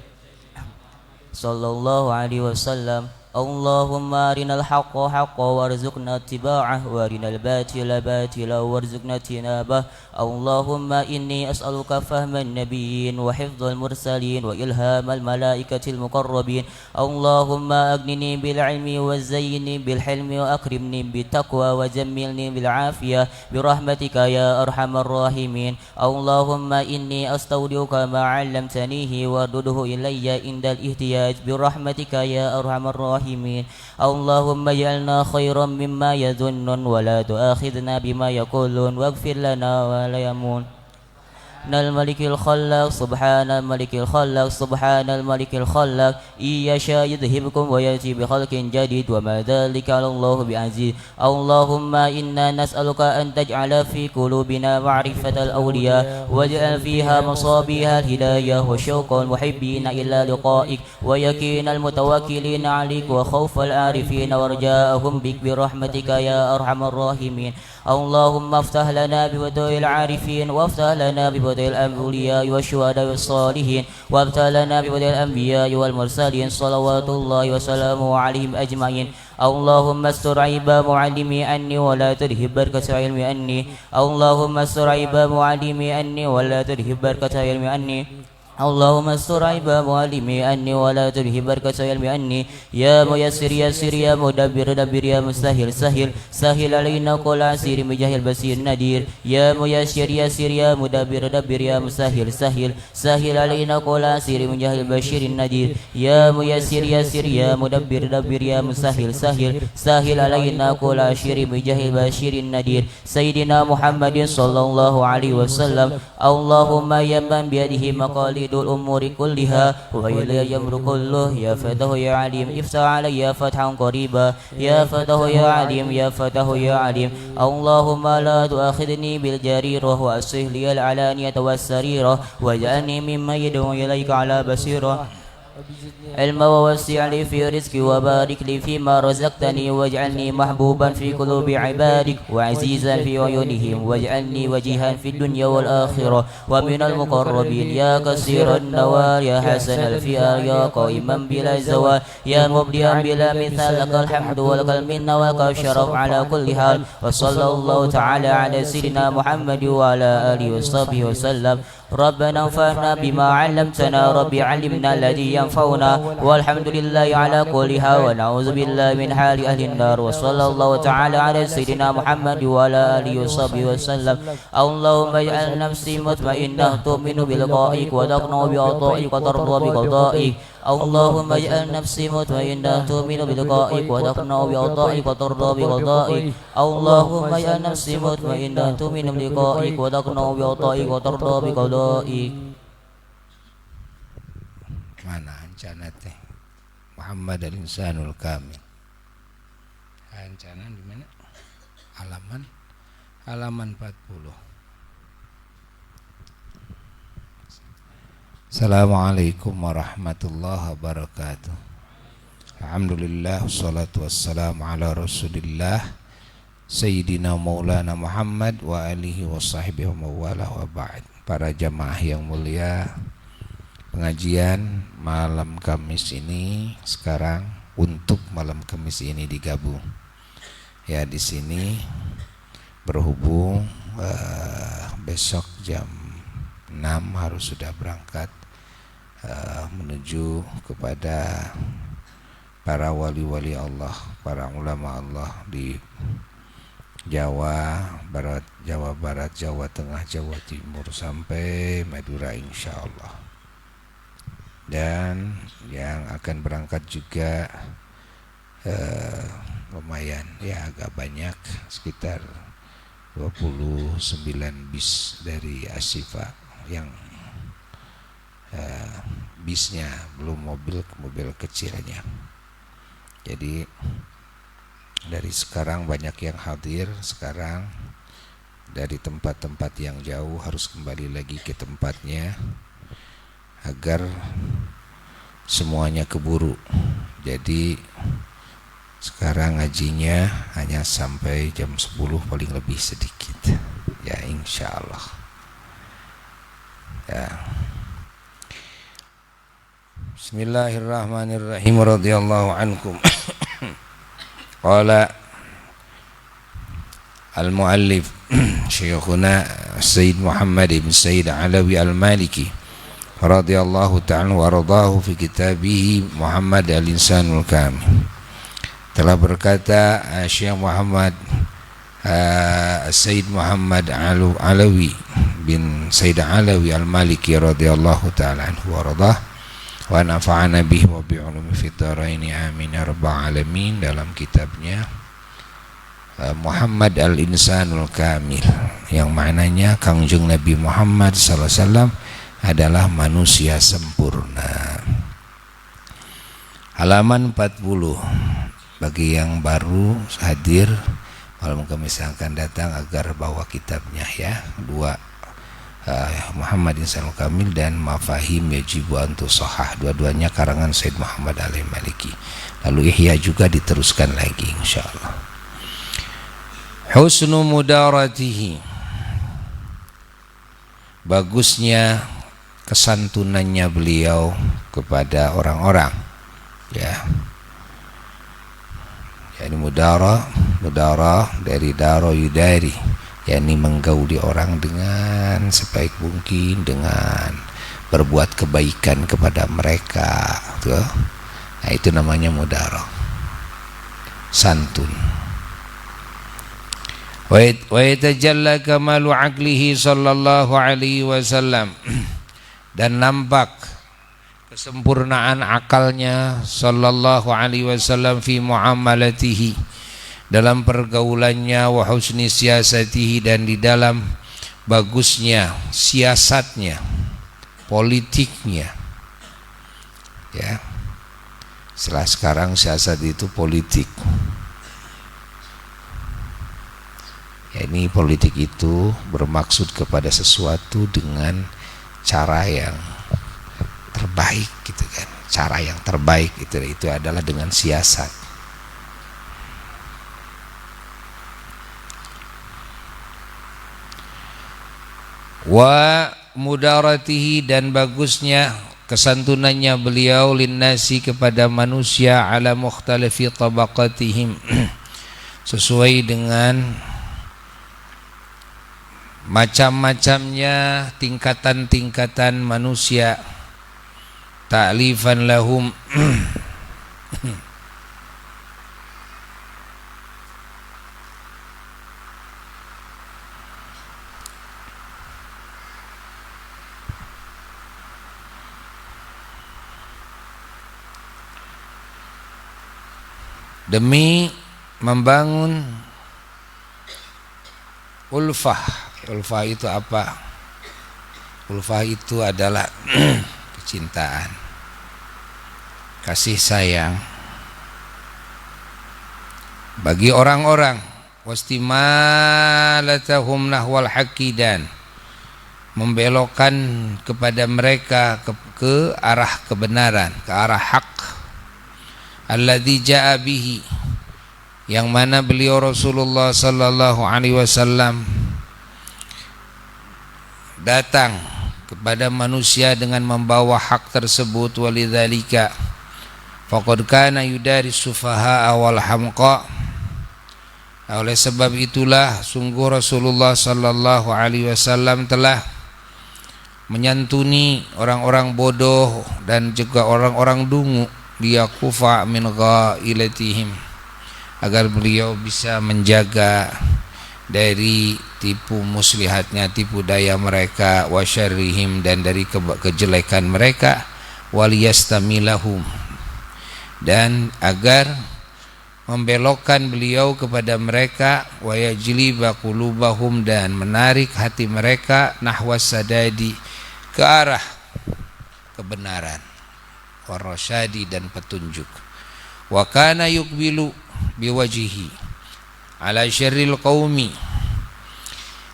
Speaker 3: sallallahu alaihi wasallam. Allahumma arinal haqqa haqqa warzuqna ittiba'ah wa arinal batila batila warzuqna tinabah. Allahumma inni as'aluka fahman nabiyyin wa hifdzal mursalin wa ilhamal malaikatil muqarrabin. Allahumma aghnini bil ilmi wa zayyinni bil hilmi wa akrimni bit taqwa wa jammilni bil afiyah bi rahmatika ya arhamar rahimin. Allahumma inni astaudiuka ma 'allamtanihi warduduhu ilayya indal ihtiyaj bi rahmatika ya arhamar rahimin. Allahumma ij'alna khairan mimma yadhunnun wa la tu'akhidhna bima yaqulun waghfir lana wa la yamun. الملك الخلاق سبحان الملك الخلاق سبحان الملك الخلاق إن يشاء يذهبكم ويأتي بخلق جديد وما ذلك على الله بعزيز. اللهم إنا نسألك أن تجعل في قلوبنا معرفة الأولياء واجعل فيها مصابيح الهداية وشوق المحبين إلى لقائك ويقين المتوكلين عليك وخوف العارفين ورجاءهم بك برحمتك يا أرحم الراحمين. اللهم افتح لنا بفتوح العارفين وافتح لنا بفتوح الأولياء والشهداء والصالحين وافتح لنا بفتوح الأنبياء والمرسلين صلوات الله وسلامه عليهم أجمعين. اللهم استر عيب معلمي عني ولا ترهب بركة علمي عني. اللهم استر عيب معلمي عني ولا ترهب بركة علمي عني. اللهم استر عيب معلمي عني ولا تله بركة علمي عني يا ميسر يسر يا مدبر دبر يا مستهل سهل سهل علينا كل عسير مجاهل بصير نذير يا ميسر يسر يا مدبر دبر يا مستهل سهل سهل علينا كل عسير مجاهل بشير نذير يا ميسر يسر يا مدبر دبر يا مستهل سهل سهل علينا كل عسير مجاهل بشير نذير سيدنا محمد صلى الله عليه وسلم اللهم يا من بيده مقاليد الأمور كلها وإليه يمر كله يا فتح يا عليم افتح علي فتحا قريبا يا فتح يا عليم يا فتح يا عليم اللهم لا تؤاخذني بالجريرة وأصلح لي العلانية والسريرة واجعلني ممن يدعو إليك على بصيرة علما ووسع لي في رزقي وبارك لي فيما رزقتني واجعلني محبوبا في قلوب عبادك وعزيزا في عيونهم واجعلني وجيها في الدنيا والآخرة ومن المقربين يا كثير النوال يا حسن الفئار يا قائما بلا زوال يا مبدئا بلا مثال لك الحمد ولك المنة ولك الشرف على كل حال وصلى الله تعالى على سيدنا محمد وعلى آله وصحبه وسلم ربنا انفعنا بما علمتنا ربي علمنا الذي ينفعنا والحمد لله على كل حال ونعوذ بالله من حال أهل النار وصلى الله تعالى على سيدنا محمد وعلى آله وصحبه وسلم اللهم اجعل نفسي مطمئنة تؤمن بلقائك وتقنع بعطائك وترضى بقضائك اللهم اجعل نفسي مطمئنة تؤمن بلقائك وتقنع بعطائك وترضى بقضائك اللهم اجعل نفسي مطمئنة تؤمن بلقائك وتقنع بعطائك وترضى بقضائك.
Speaker 1: Mana ancana teh Muhammad al-Insanul Kamil. Ancana di mana? Halaman 40. Assalamualaikum warahmatullahi wabarakatuh. Alhamdulillah wassalatu wassalamu ala Rasulillah Sayyidina Maulana Muhammad wa alihi wa sahbihi wa mawala wa ba'd. Para jamaah yang mulia, pengajian malam Kamis ini sekarang untuk malam Kamis ini digabung. Ya, di sini berhubung besok jam 6 harus sudah berangkat menuju kepada para wali-wali Allah, para ulama Allah di Jawa Barat, Jawa Tengah, Jawa Timur sampai Madura insyaallah. Dan yang akan berangkat juga lumayan ya, agak banyak, sekitar 29 bis dari Ashifa yang bisnya, belum mobil kecilnya. Jadi dari sekarang banyak yang hadir. Sekarang dari tempat-tempat yang jauh harus kembali lagi ke tempatnya agar semuanya keburu. Jadi sekarang ngajinya hanya sampai jam 10 paling lebih sedikit ya, insyaallah ya. Bismillahirrahmanirrahim. Radhiyallahu ankum. Qala al-muallif Syekhuna Sayyid Muhammad ibn Sayyid Alawi al-Maliki radhiyallahu ta'ala wa radahu fi kitabih Muhammad al-Insanul Kamil. Telah berkata Syekh Muhammad Sayyid Muhammad Alawi bin Sayyid Alawi al-Maliki radhiyallahu ta'ala anhu wa radah wa nafa'ana bihi wa bi'ulumi fid dharain amin ya rabbal alamin, dalam kitabnya Muhammad al-Insanul Kamil, yang maknanya Kangjeng Nabi Muhammad sallallahu alaihi wasallam adalah manusia sempurna. Halaman 40. Bagi yang baru hadir malam Kamis yang akan datang agar bawa kitabnya ya, dua Muhammad Insanul Kamil dan Mafahim Yajibu Antu Sohah, dua-duanya karangan Said Muhammad al-Maliki. Lalu Ihya juga diteruskan lagi insyaallah. Husnu mudaratihi, bagusnya kesantunannya beliau kepada orang-orang ya. Yani mudara dari daro yudari, yakni menggauli orang dengan sebaik mungkin, dengan berbuat kebaikan kepada mereka tuh. Nah, itu namanya mudarah, santun. Wa yatajalla kamalu aqlihi sallallahu alaihi wasallam, dan nampak kesempurnaan akalnya sallallahu alaihi wasallam fi muamalatihi, dalam pergaulannya, wa husni siasatihi, dan di dalam bagusnya siasatnya, politiknya. Ya. Setelah sekarang siasat itu politik. Ya, ini politik itu bermaksud kepada sesuatu dengan cara yang terbaik gitu kan. Cara yang terbaik itu adalah dengan siasat. Wa mudaratihi, dan bagusnya kesantunannya beliau linnasi, kepada manusia, ala mukhtalifi tabaqatihim, sesuai dengan macam-macamnya tingkatan-tingkatan manusia, ta'lifan lahum, demi membangun ulfah. Ulfah itu apa? Ulfah itu adalah kecintaan, kasih sayang bagi orang-orang, wastimalatahum nahwal haqqi, dan membelokkan kepada mereka ke arah kebenaran, ke arah hak, alladzi jaa bihi, yang mana beliau Rasulullah sallallahu alaihi wasallam datang kepada manusia dengan membawa hak tersebut. Walidzalika faqad kana yudaris sufaha wal hamqa, oleh sebab itulah sungguh Rasulullah sallallahu alaihi wasallam telah menyantuni orang-orang bodoh dan juga orang-orang dungu, liyakufa min ghailatihim, agar beliau bisa menjaga dari tipu muslihatnya, tipu daya mereka, wa syarrihim, dan dari kejelekan mereka, waliyastamilahum, dan agar membelokkan beliau kepada mereka, wa yajliba qulubahum, dan menarik hati mereka, nahwas sadadi, ke arah kebenaran, warasyadi, dan petunjuk. Wa kana yuqbilu biwajhihi ala syarril qaumi,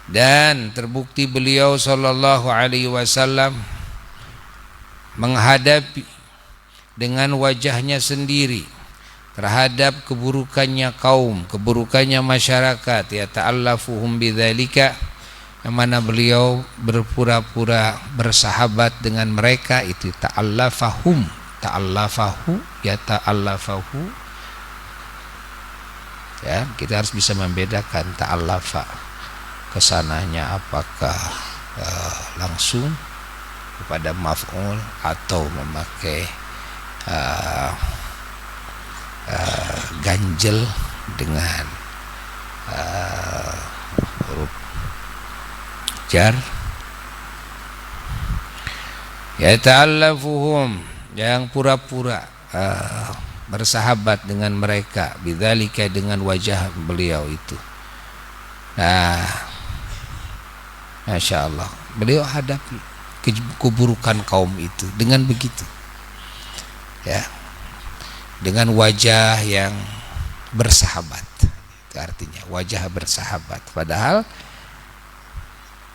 Speaker 1: dan terbukti beliau sallallahu alaihi wasallam menghadapi dengan wajahnya sendiri terhadap keburukannya kaum, keburukannya masyarakat, ya ta'allafuhum bidzalika, yang mana beliau berpura-pura bersahabat dengan mereka, itu ta'allafahum, ta'allafahu, ya ta'allafahu. Ya, kita harus bisa membedakan ta'allafa kesananya apakah langsung kepada maf'ul atau memakai ganjel dengan huruf jar. Ya ta'allafuhum, yang pura-pura bersahabat dengan mereka, bidzalika, dengan wajah beliau itu. Nah, Masya Allah, beliau hadapi keburukan kaum itu dengan begitu, ya, dengan wajah yang bersahabat. Itu artinya wajah bersahabat, padahal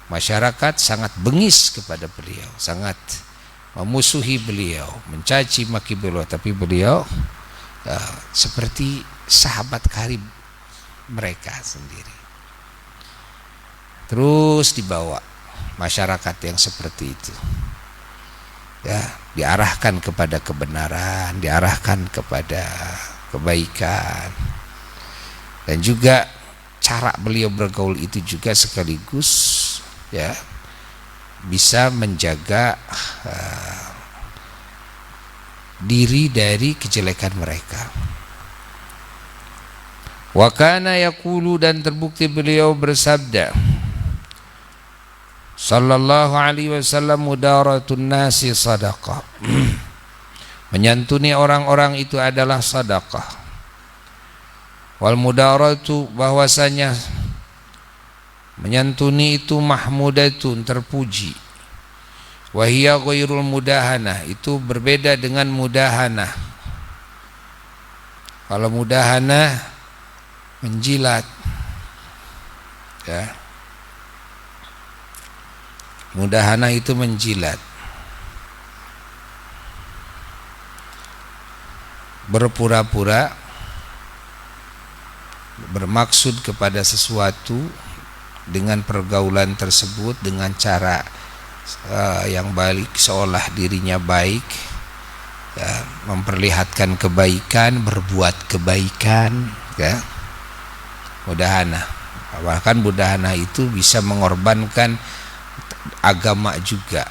Speaker 1: masyarakat sangat bengis kepada beliau, sangat memusuhi beliau, mencaci maki beliau, tapi beliau seperti sahabat karib mereka sendiri. Terus dibawa masyarakat yang seperti itu, ya, diarahkan kepada kebenaran, diarahkan kepada kebaikan, dan juga cara beliau bergaul itu juga sekaligus, ya, bisa menjaga diri dari kejelekan mereka. Wa kana yaqulu, dan terbukti beliau bersabda sallallahu alaihi wasallam, mudaratun nasi sadaqah. Menyantuni orang-orang itu adalah sedekah. Wal mudaratu, bahwasanya menyantuni itu mahmudatun, terpuji. Wa hiya ghairul mudahanah, itu berbeda dengan mudahanah. Kalau mudahanah menjilat, ya. Mudahanah itu menjilat, berpura-pura, bermaksud kepada sesuatu dengan pergaulan tersebut dengan cara yang baik, seolah dirinya baik, ya, memperlihatkan kebaikan, berbuat kebaikan, ya. Mudahana, bahkan mudahana itu bisa mengorbankan agama juga,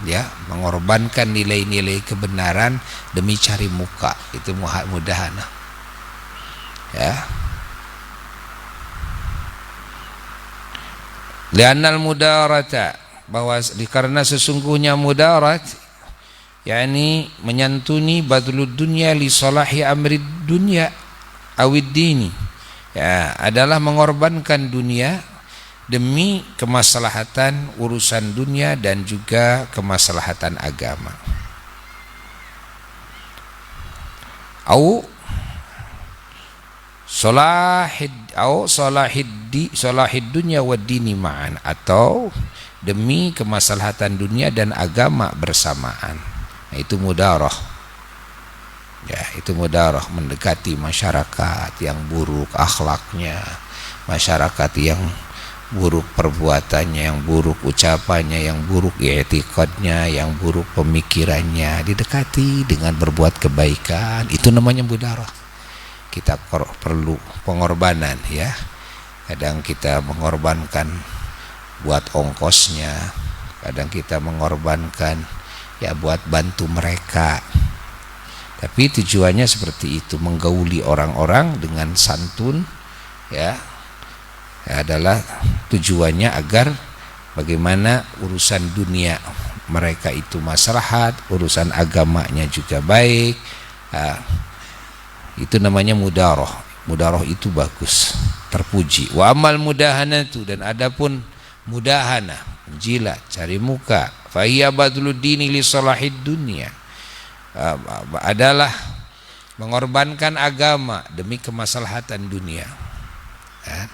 Speaker 1: ya, mengorbankan nilai-nilai kebenaran demi cari muka, itu mudahana, ya. Li'annal mudarata, bahwa karena sesungguhnya mudarat, yakni menyantuni badlud dunya li salahi amrid dunya awid dini, ya, adalah mengorbankan dunia demi kemaslahatan urusan dunia dan juga kemaslahatan agama. Au salahid dunya wa dini ma'an, atau demi kemaslahatan dunia dan agama bersamaan. Nah, itu mudarah. Ya, itu mudarah, mendekati masyarakat yang buruk akhlaknya, masyarakat yang buruk perbuatannya, yang buruk ucapannya, yang buruk i'tiqadnya, yang buruk pemikirannya, didekati dengan berbuat kebaikan. Itu namanya mudarah. Kita perlu pengorbanan, ya. Kadang kita mengorbankan buat ongkosnya, kadang kita mengorbankan ya buat bantu mereka. Tapi tujuannya seperti itu, menggauli orang-orang dengan santun, ya, adalah tujuannya agar bagaimana urusan dunia mereka itu maslahat, urusan agamanya juga baik. Nah, itu namanya mudarah. Mudarah itu bagus, terpuji. Wa amal mudahanatu, dan adapun mudahana, menjilat, cari muka, fa hiya badlud dini li salahid dunya, adalah mengorbankan agama demi kemaslahatan dunia, ya.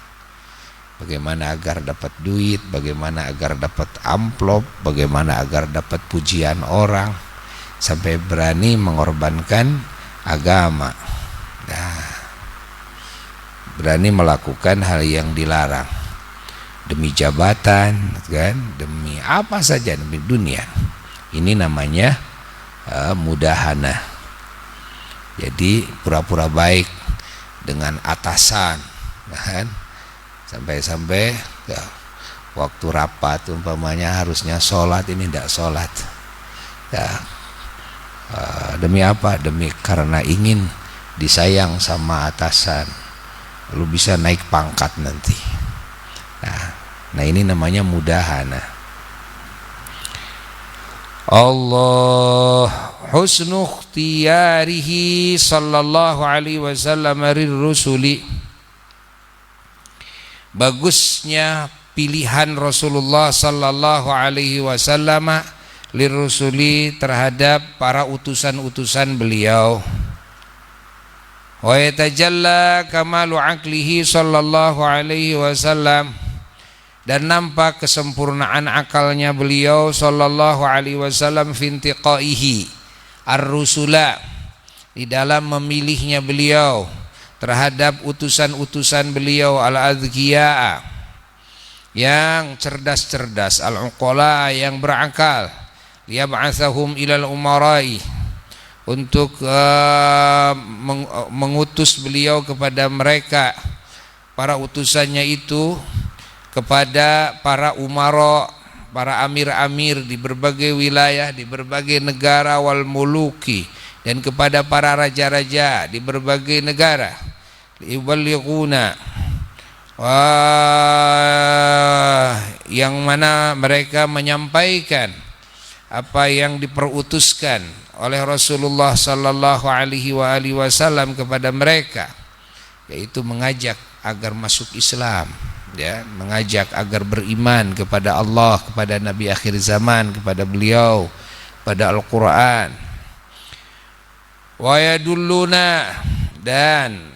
Speaker 1: Bagaimana agar dapat duit, bagaimana agar dapat amplop, bagaimana agar dapat pujian orang, sampai berani mengorbankan agama. Nah, berani melakukan hal yang dilarang demi jabatan, kan, demi apa saja, demi dunia. Ini namanya mudahana. Jadi pura-pura baik dengan atasan, kan, sampai-sampai ya, waktu rapat umpamanya harusnya sholat, ini tidak sholat, ya. Demi apa? Demi karena ingin disayang sama atasan, lu bisa naik pangkat nanti. Nah ini namanya mudahana. Allah husnu ikhtiyarihi sallallahu alaihi wasallam rirrusuli, bagusnya pilihan Rasulullah sallallahu alaihi wasallam lirrusuli, terhadap para utusan-utusan beliau. Wa yatajalla kamalu aqlihi sallallahu alaihi wasallam, dan nampak kesempurnaan akalnya beliau sallallahu alaihi wasallam fi intiqaihi ar-rusula, di dalam memilihnya beliau terhadap utusan-utusan beliau, al-adhkiya, yang cerdas-cerdas, al-uqala, yang berakal, liyab'atsahum ilal umarai, untuk mengutus beliau kepada mereka, para utusannya itu, kepada para umara, para amir-amir di berbagai wilayah, di berbagai negara, wal muluki, dan kepada para raja-raja di berbagai negara, yuballighuna, yang mana mereka menyampaikan apa yang diperutuskan oleh Rasulullah sallallahu alaihi wasallam kepada mereka, yaitu mengajak agar masuk Islam, ya, mengajak agar beriman kepada Allah, kepada Nabi akhir zaman, kepada beliau, pada Al-Qur'an. Wa yadulluna, dan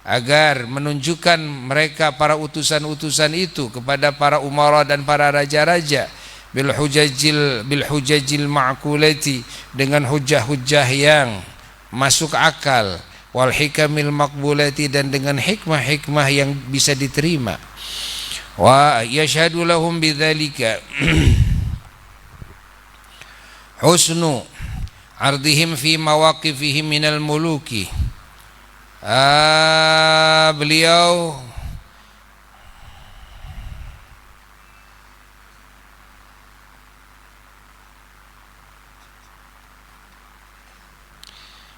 Speaker 1: agar menunjukkan mereka para utusan-utusan itu kepada para umara dan para raja-raja, bil hujajil ma'qulati, dengan hujah-hujah yang masuk akal, wal hikamil maqbulati, dan dengan hikmah-hikmah yang bisa diterima. Wa yashhadu lahum bidzalika husnu ardihim fi mawaqifihim minal muluki. Beliau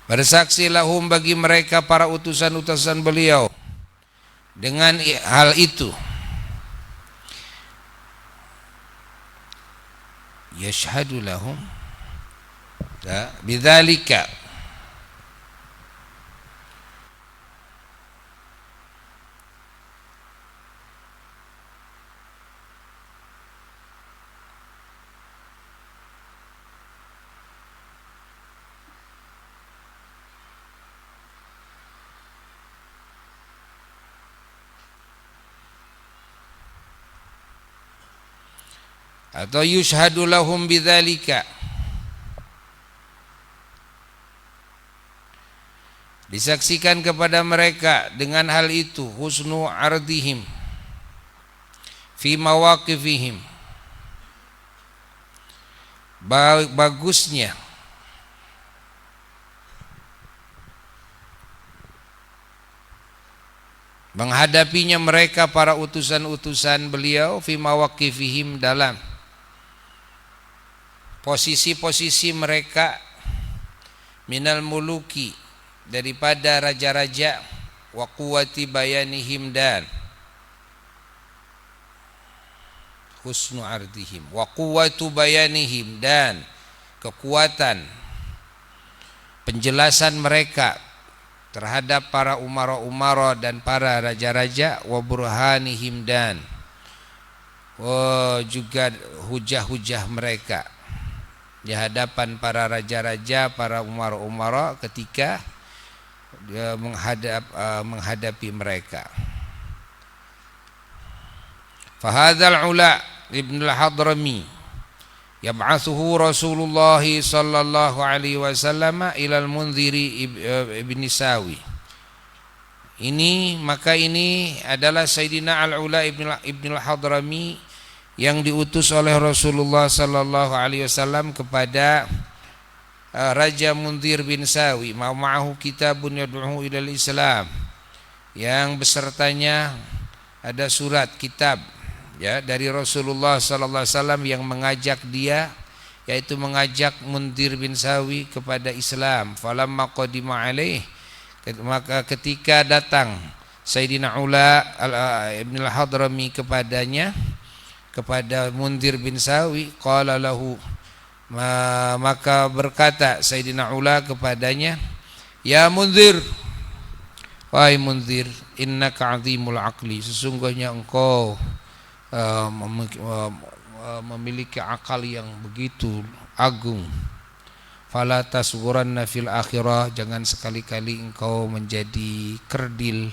Speaker 1: bersaksi lahum, bagi mereka para utusan-utusan beliau, dengan hal itu. Yashhadu lahum bidzalika, atau yushhadu lahum bidzalika, disaksikan kepada mereka dengan hal itu, husnu ardihim fi mawaqifihim, bagusnya menghadapinya mereka para utusan-utusan beliau, fi mawaqifihim, dalam posisi-posisi mereka, minal muluki, daripada raja-raja, wa quwwati bayanihim, dan husnu ardihim, wa quwwatu bayanihim, dan kekuatan penjelasan mereka terhadap para umara-umara dan para raja-raja, wa burhanihim, dan juga hujah-hujah mereka di hadapan para raja-raja, para umara-umara ketika dia menghadapi mereka. Fahadzal ula Ibn al-Hadrami yab'atsuhu Rasulullah sallallahu alaihi wasallam ila al-Mundhiri ibn Sawi. Ini adalah Sayyidina Al-Ula Ibn al-Hadrami yang diutus oleh Rasulullah sallallahu alaihi wasallam kepada Raja Mundhir bin Sawi, ma'ahu kitabun yad'u ilal Islam, yang besertanya ada surat kitab, ya, dari Rasulullah sallallahu alaihi wasallam yang mengajak dia, yaitu mengajak Mundhir bin Sawi kepada Islam. Falamma qadima alaih, maka ketika datang Sayyidina Ula Ibn al-Hadrami kepadanya, kepada Mundhir bin Sawi, qala lahu, maka berkata Sayyidina Ula kepadanya, ya Mundhir, wahai Mundhir, innaka 'azimul aqli, sesungguhnya engkau memiliki akal yang begitu agung. Fala tasghuranna fil akhirah, jangan sekali-kali engkau menjadi kerdil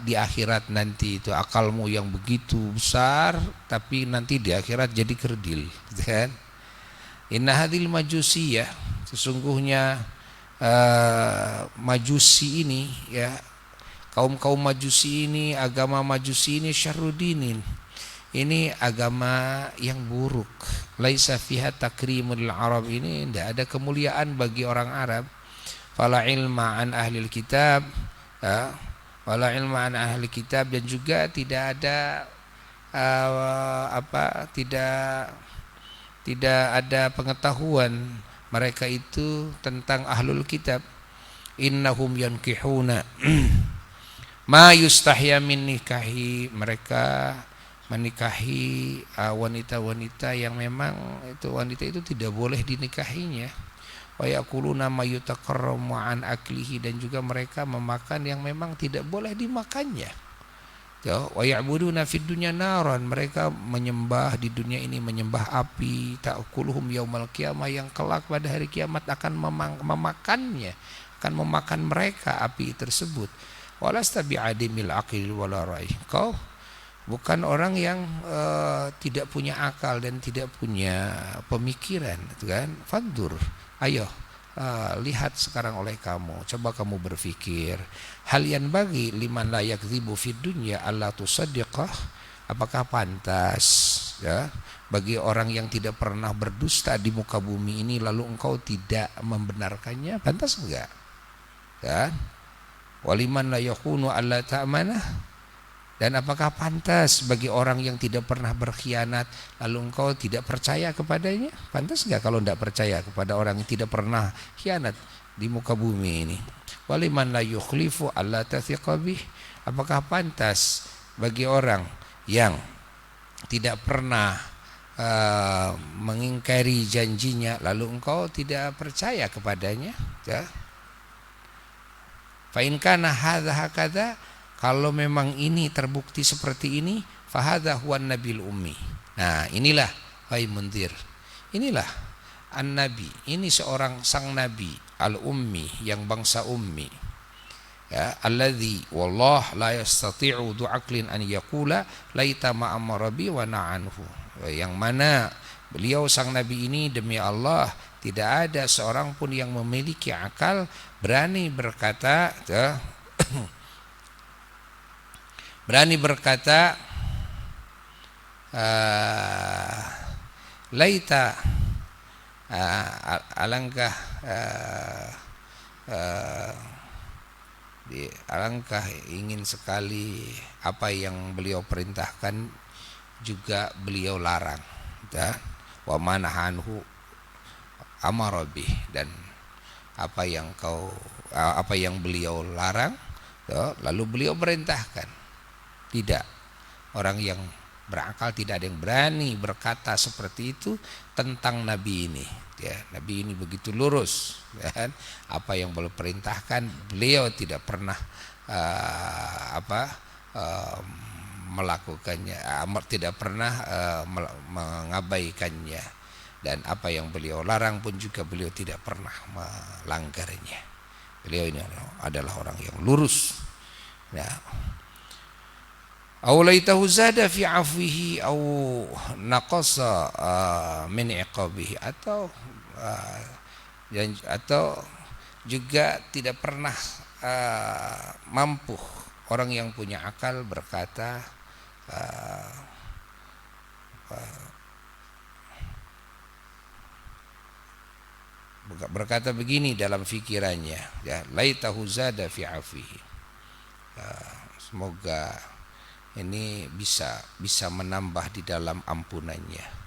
Speaker 1: di akhirat nanti. Itu akalmu yang begitu besar, tapi nanti di akhirat jadi kerdil, kan? Inna hadhil majusiyah, sesungguhnya majusi ini, ya, kaum Majusi ini, agama Majusi ini syarrudinin, ini agama yang buruk. Laisa fiha takrimul Arab, ini tidak ada kemuliaan bagi orang Arab. Fala ilma an ahlil kitab, wala ilma an ahli kitab, dan juga tidak ada tidak ada pengetahuan mereka itu tentang ahlul kitab. Innahum yankihuna ma yustahya min nikahi, mereka menikahi wanita-wanita yang memang itu wanita itu tidak boleh dinikahinya. Wa yaquluna ma yutaqarramu an aklihi, dan juga mereka memakan yang memang tidak boleh dimakannya. Ya, wa ya'buduna fid dunya naran, mereka menyembah di dunia ini menyembah api, ta'kuluhum yaumal qiyamah, yang kelak pada hari kiamat akan memakannya, akan memakan mereka api tersebut. Walasta bi'adimil aqil wala ra'i, kau bukan orang yang tidak punya akal dan tidak punya pemikiran, kan? Fandur, ayo lihat sekarang oleh kamu, coba kamu berpikir, hal yang bagi liman la yakdzibu fid dunya alla tusaddiqah, apakah pantas ya bagi orang yang tidak pernah berdusta di muka bumi ini lalu engkau tidak membenarkannya? Pantas enggak? Ya. Waliman la yakunu alla ta'manah, dan apakah pantas bagi orang yang tidak pernah berkhianat lalu engkau tidak percaya kepadanya? Pantas enggak kalau tidak percaya kepada orang yang tidak pernah khianat di muka bumi ini? Waliman la yukhlifu alla tathiqa bih, apakah pantas bagi orang yang tidak pernah mengingkari janjinya lalu engkau tidak percaya kepadanya? Ya. Fa in kana hadza hakadha, kalau memang ini terbukti seperti ini, fahadha huwan nabil ummi. Nah, inilah wahai Munzir, inilah an-nabi, ini seorang sang nabi al-ummi, yang bangsa ummi. Ya, alladzi wallah la yastati'u du'aklin an yaqula laita ma amara bi wa na'anhu. Yang mana beliau sang nabi ini demi Allah tidak ada seorang pun yang memiliki akal berani berkata laita, alangkah alangkah ingin sekali apa yang beliau perintahkan juga beliau larang, ya. Wa manahanhu amara bih, dan apa yang beliau larang, ya, lalu beliau perintahkan. Tidak, orang yang berakal tidak ada yang berani berkata seperti itu tentang Nabi ini. Ya, Nabi ini begitu lurus, ya, apa yang beliau perintahkan beliau tidak pernah melakukannya, tidak pernah mengabaikannya, dan apa yang beliau larang pun juga beliau tidak pernah melanggarnya. Beliau ini adalah orang yang lurus. Ya. Aw laitahu zada fi afwihi aw naqasa min iqabihi, atau juga tidak pernah mampu orang yang punya akal berkata begini dalam fikirannya, ya, laitahu zada fi afwihi, semoga ini bisa menambah di dalam ampunannya.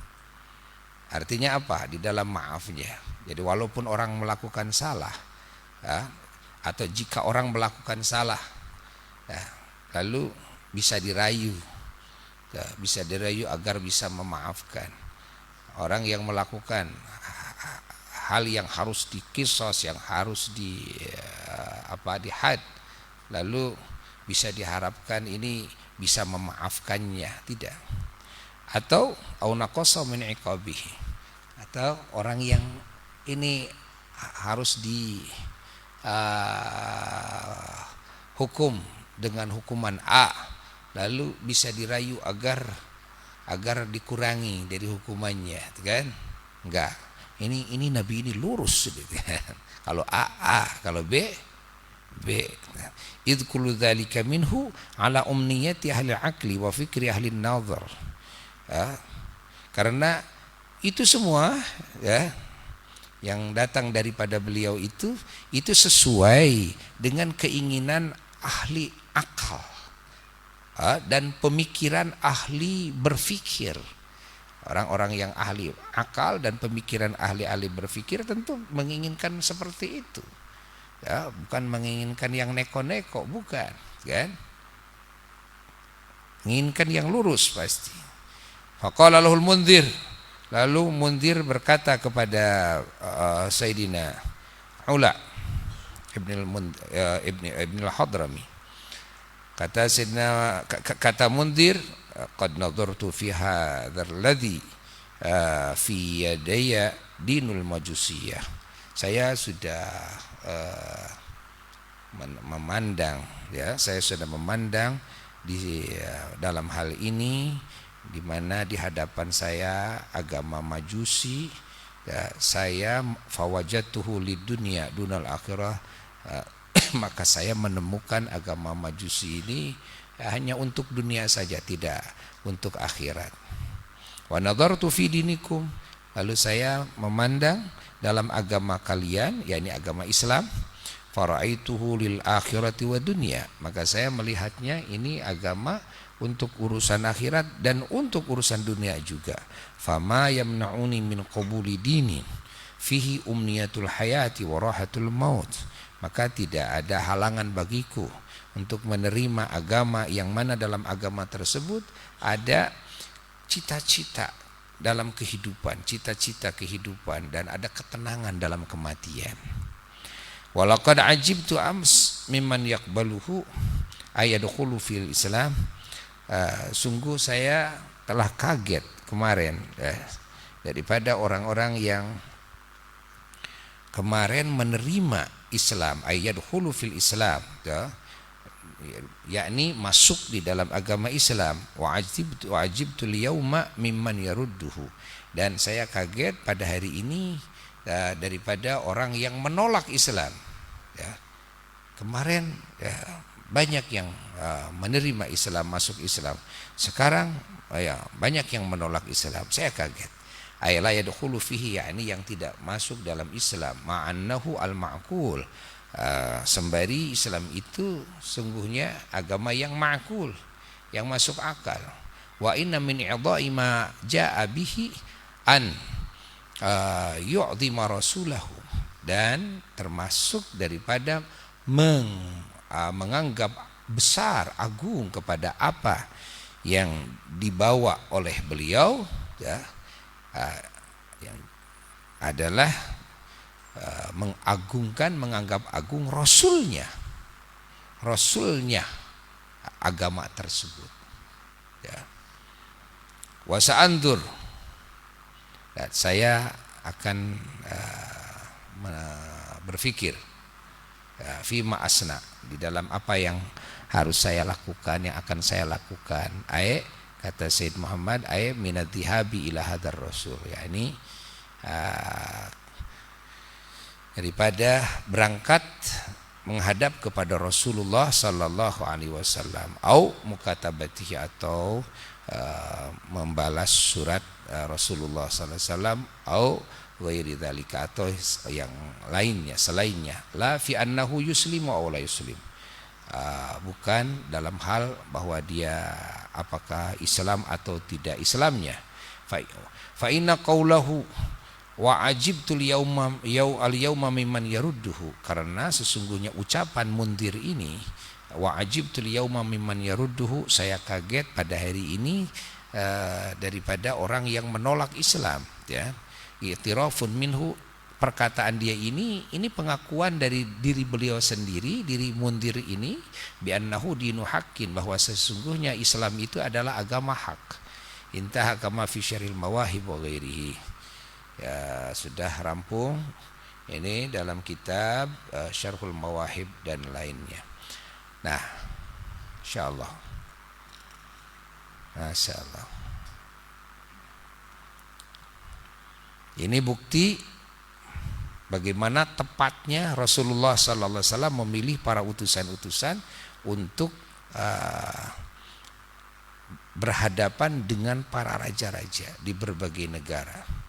Speaker 1: Artinya apa? Di dalam maafnya. Jadi walaupun orang melakukan salah, ya, atau jika orang melakukan salah, ya, lalu bisa dirayu, ya, bisa dirayu agar bisa memaafkan. Orang yang melakukan hal yang harus dikisos, yang harus dihad, lalu bisa diharapkan ini bisa memaafkannya, tidak. Atau au naqasa min iqabihi, atau orang yang ini harus hukum dengan hukuman A, lalu bisa dirayu agar dikurangi dari hukumannya, kan? Enggak. Ini Nabi ini lurus gitu. Kalau A, kalau B. Idh kullu dzalika minhu ala umniyati ahli akli wa fikri ahli nazar. Ya, karena itu semua, ya, yang datang daripada beliau itu sesuai dengan keinginan ahli akal. dan pemikiran ahli berfikir. Orang-orang yang ahli akal dan pemikiran ahli-ahli berfikir tentu menginginkan seperti itu. Ya, bukan menginginkan yang neko-neko, bukan, kan? Menginginkan yang lurus pasti. Faqala lahul Mundhir, lalu Mundhir berkata kepada Sayyidina Ula Ibn al-Hadrami, kata Mundhir, qad nadartu fi hadzal ladzi fi yadayya dinul majusiyah. Saya sudah memandang, ya, saya sudah memandang di dalam hal ini, di mana di hadapan saya agama Majusi, ya, saya fawajatuhu lidunya dunal akhirah, maka saya menemukan agama Majusi ini hanya untuk dunia saja, tidak untuk akhirat. Wa nadartu fi dinikum, lalu saya memandang dalam agama kalian, yakni agama Islam, fara'aituhu lil akhirati wa dunya, maka saya melihatnya ini agama untuk urusan akhirat dan untuk urusan dunia juga. Fama yamna'uni min qabuli dini fihi umniyatul hayati wa rahatul maut, maka tidak ada halangan bagiku untuk menerima agama yang mana dalam agama tersebut ada cita-cita dalam kehidupan, cita-cita kehidupan, dan ada ketenangan dalam kematian. Walaqad ajibtu ams mimman yaqbaluhu ayadkhulu fil Islam, sungguh saya telah kaget kemarin daripada orang-orang yang kemarin menerima Islam, ayadkhulu fil Islam, yakni masuk di dalam agama Islam. Wa ajibtu liyauma mimman yarudduhu, dan saya kaget pada hari ini daripada orang yang menolak Islam. Ya, kemarin ya, banyak yang menerima Islam, masuk Islam. Sekarang ya, banyak yang menolak Islam. Saya kaget. Ayla yadkhulu fihi, yakni yang tidak masuk dalam Islam. Ma'annahu al-ma'qul, sembari Islam itu sungguhnya agama yang ma'qul, yang masuk akal. Wa inna min i'dha'i ma ja'a bihi an yu'dhima rasulahu, dan termasuk daripada menganggap besar, agung kepada apa yang dibawa oleh beliau, ya, yang adalah mengagungkan, menganggap agung rasulnya agama tersebut, ya. Wasa'andur, dan saya akan berpikir fima asna, di dalam apa yang harus saya lakukan, yang akan saya lakukan. Kata Sayyid Muhammad, minadhihabi ila hadar rasul, yakni daripada berangkat menghadap kepada Rasulullah sallallahu alaihi wasallam, au mukatabatihi, atau membalas surat Rasulullah sallallahu alaihi wasallam, au ghairi dzalika, atau yang lainnya selainnya. La fi annahu yuslimu aw la yuslim, bukan dalam hal bahwa dia apakah Islam atau tidak Islamnya. Fa inna qaulahu wa ajibtu al-yawma mimman yarudduhu, karena sesungguhnya ucapan Mundhir ini, wa ajibtu al-yawma mimman yarudduhu, saya kaget pada hari ini daripada orang yang menolak Islam, ya. I'tirafun minhu, perkataan dia ini pengakuan dari diri beliau sendiri, diri Mundhir ini, bi annahu dinu haqqin, bahwa sesungguhnya Islam itu adalah agama hak. Intaha kama fi syarhil mawahib wa ghairihi. Ya, sudah rampung ini dalam kitab Syarhul Mawahib dan lainnya. Nah, insyaallah, masyaallah, ini bukti bagaimana tepatnya Rasulullah sallallahu alaihi wasallam memilih para utusan-utusan untuk berhadapan dengan para raja-raja di berbagai negara.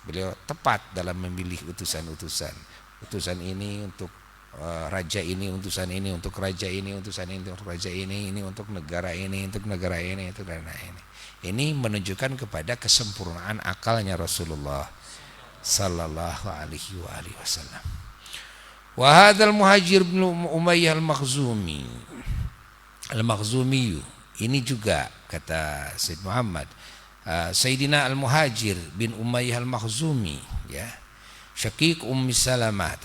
Speaker 1: Beliau tepat dalam memilih utusan-utusan. Utusan ini untuk raja ini utusan ini, untuk raja ini utusan ini, untuk raja ini untuk negara ini, untuk negara ini, untuk negara ini. Ini menunjukkan kepada kesempurnaan akalnya Rasulullah sallallahu alaihi wasallam. Wa hadzal Muhajir bin Umayyah al-Makhzumi. Al-Makhzumi ini juga kata Sayyid Muhammad, Sayyidina Al-Muhajir bin Umayyah al-Makhzumi, ya. Syaqiq Ummi Salamah,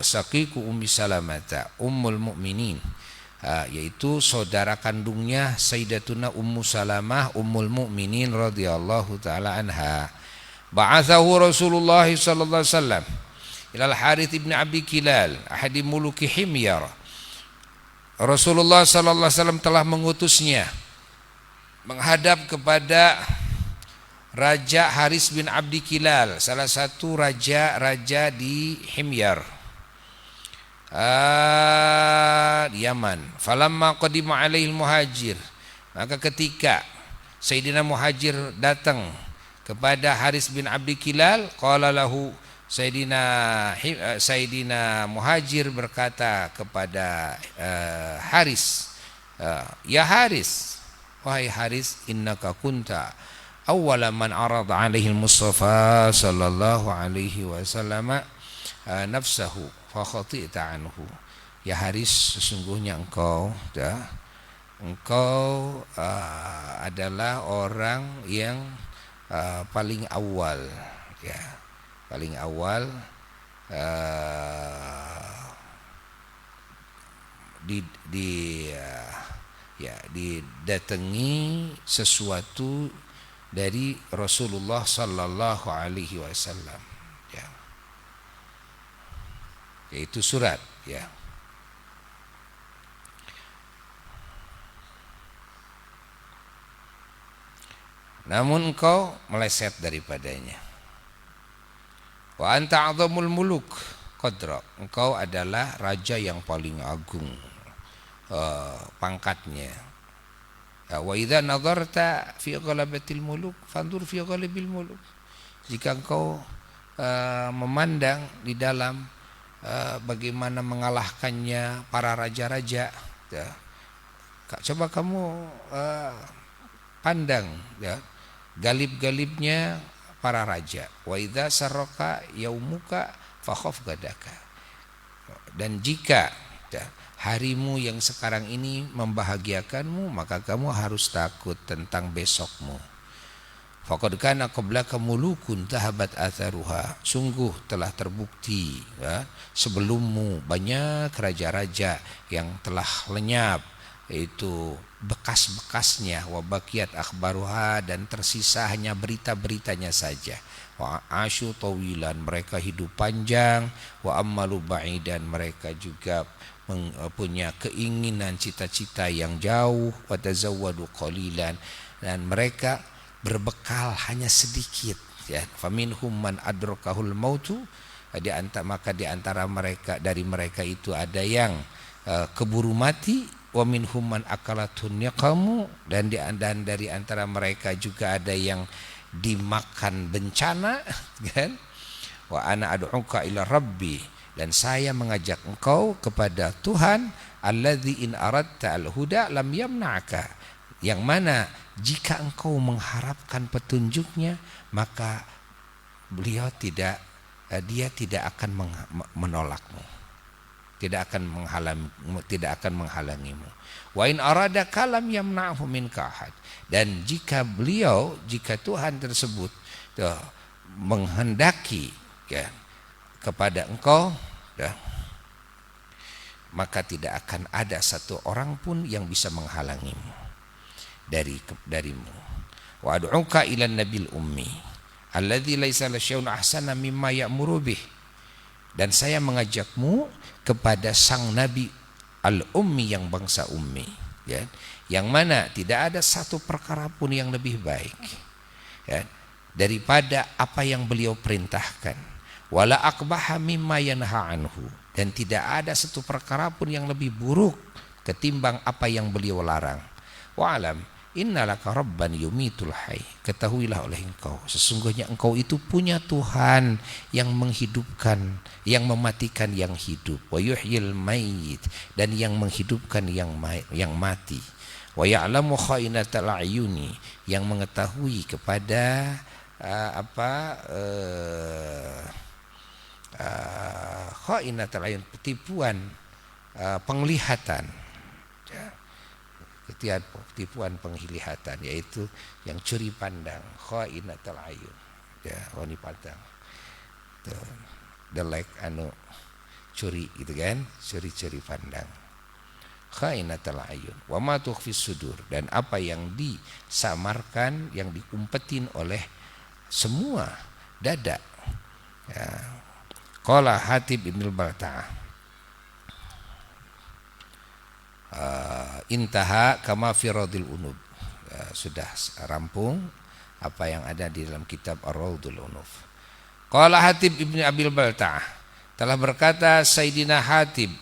Speaker 1: Syaqiq Ummi Salamah Ummul Mukminin, yaitu saudara kandungnya Sayyidatuna Ummu Salamah Ummul Mukminin radhiyallahu taala anha. Ba'athahu Rasulullah sallallahu alaihi wasallam ila Al-Harits bin Abi Kilal ahadi muluki Himyar. Rasulullah sallallahu alaihi wasallam telah mengutusnya menghadap kepada Raja Haris bin Abdi Kilal, salah satu raja di Himyar, di Yaman. Falamma qadima alaihi Muhajir, maka ketika Sayyidina Muhajir datang kepada Haris bin Abdi Kilal, qala lahu Sayyidina Muhajir berkata kepada Haris, ya Haris, wahai Haris, innaka kunta awwala man arada alaihi al-Mustafa sallallahu alaihi wasallam nafsahu fa khati'ta anhu. Ya Haris, sesungguhnya engkau adalah orang yang paling awal, ya, paling awal didatangi sesuatu dari Rasulullah sallallahu alaihi wasallam, ya, yaitu surat, ya. Namun engkau meleset daripadanya. Wa anta a'zamul muluk qadra, engkau adalah raja yang paling agung pangkatnya. Wa idza nadarta fi ghalabatil muluk fandur fi ghalabil muluk, jika engkau memandang di dalam bagaimana mengalahkannya para raja-raja, ya, coba kamu pandang, ya, galib-galibnya para raja. Wa idza sarraka yaumuka fakhaf gadaka, dan jika, ya, harimu yang sekarang ini membahagiakanmu, maka kamu harus takut tentang besokmu. Faqad kana qablaka mulukun tahabat atharuha, sungguh telah terbukti, ya, sebelummu banyak raja-raja yang telah lenyap, yaitu bekas-bekasnya, wa baqiyat akhbaruha, dan tersisa hanya berita-beritanya saja. Wa asyu tawilan, mereka hidup panjang, wa ammalu ba'idan, mereka juga punya keinginan cita-cita yang jauh, wa tazawwadu qalilan, dan mereka berbekal hanya sedikit, ya. Faminhum man adrakahul mautu, maka di antara mereka, dari mereka itu ada yang keburu mati, wa minhum man akalatun niqamu, dan dari antara mereka juga ada yang dimakan bencana, kan? Wa ana ad'uka ila rabbi, dan saya mengajak engkau kepada Tuhan, alladzi in aradta al-huda lam yamna'aka, yang mana jika engkau mengharapkan petunjuknya, maka dia tidak akan menolakmu, tidak akan menghalangimu. Wa in aradaka lam yamna'hu minka ahad, dan jika Tuhan tersebut menghendaki, ya, kepada engkau, ya, maka tidak akan ada satu orang pun yang bisa menghalangimu darimu. Wa ad'uka ila nabil ummi alladzi laisa la syai'un ahsana mimma ya'muru bih, dan saya mengajakmu kepada sang nabi al-ummi, yang bangsa ummi, ya, yang mana tidak ada satu perkara pun yang lebih baik, ya, daripada apa yang beliau perintahkan. Wala aqbaha mimma yanha anhu, dan tidak ada satu perkara pun yang lebih buruk ketimbang apa yang beliau larang. Wa alam innalaka rabban yumitul hayy, ketahuilah oleh engkau sesungguhnya engkau itu punya Tuhan yang menghidupkan, yang mematikan yang hidup, wa yuhyil mayyit, dan yang menghidupkan yang mati, wa ya'lamu kha'inatal a'yuni, yang mengetahui kepada kha'inatal a'yun, tipuan penglihatan, tipuan penglihatan, yaitu yang curi pandang, kha'inatul ayun, ya, wani pandang, delek anu curi gitu kan, curi pandang, kha'inatul ayun, wa ma tukhfis sudur, dan apa yang disamarkan, yang diumpetin oleh semua dada. Ya. Qala Hatib Ibn Balta'ah, intaha kama fi Raudhil Unuf, sudah rampung apa yang ada di dalam kitab Ar-Raudhul Unuf. Qala Hatib Ibn Abi Balta'ah, telah berkata Sayyidina Hatib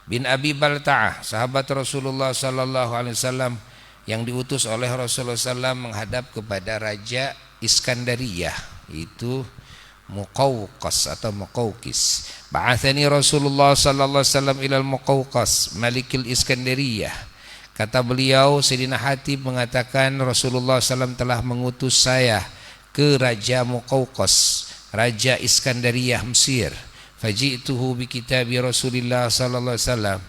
Speaker 1: bin Abi Balta'ah, sahabat Rasulullah sallallahu alaihi wasallam yang diutus oleh Rasulullah sallallahu menghadap kepada Raja Iskandariyah, itu Muqawqas atau Muqawqis. Ba'athani Rasulullah sallallahu alaihi wasallam ilal Muqawqas Malikil Iskandariyah. Kata beliau, Sayyidina Hatib mengatakan Rasulullah SAW telah mengutus saya ke Raja Muqawqas, Raja Iskandariyah Mesir. Faji'tuhu bi kitabi Rasulullah sallallahu alaihi wasallam.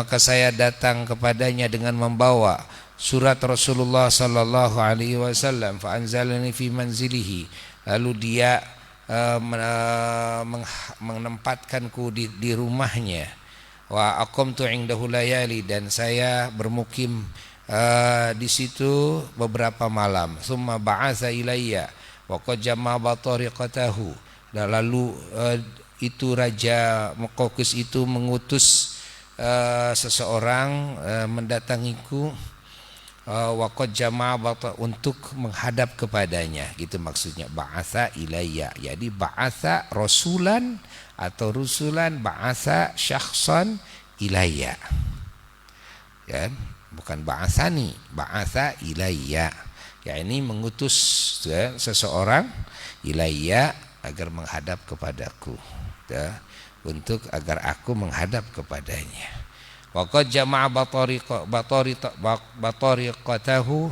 Speaker 1: Maka saya datang kepadanya dengan membawa surat Rasulullah sallallahu alaihi wasallam. Fa anzalani fi manzilihi. Lalu dia menempatkanku di rumahnya. Wa aqamtu indahu layali, dan saya bermukim di situ beberapa malam. Tsumma ba'atsa ilayya wa qad jama'a batariqatahu. Dan lalu itu Raja Muqawqis itu mengutus seseorang mendatangiku, waqad jama'a untuk menghadap kepadanya, gitu maksudnya ba'atsa ilayya. Jadi ba'atsa rasulan atau rusulan, ba'atsa syakhsan ilayya, ya, bukan ba'atsani, ba'atsa ilayya, ya, ini mengutus ya, seseorang ilayya agar menghadap kepadaku, ya, untuk agar aku menghadap kepadanya. Waqad jama'a batariqatahu,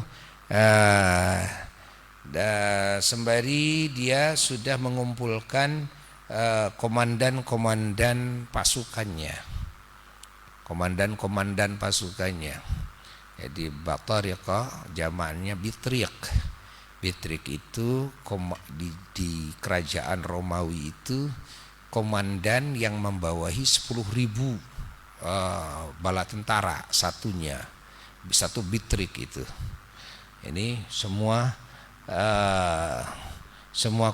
Speaker 1: sembari dia sudah mengumpulkan komandan-komandan pasukannya, komandan-komandan pasukannya. Jadi batariqah jamaknya bitriq. Bitriq itu di kerajaan Romawi itu komandan yang membawahi 10.000 bala tentara satunya, satu bitriq itu. Ini semua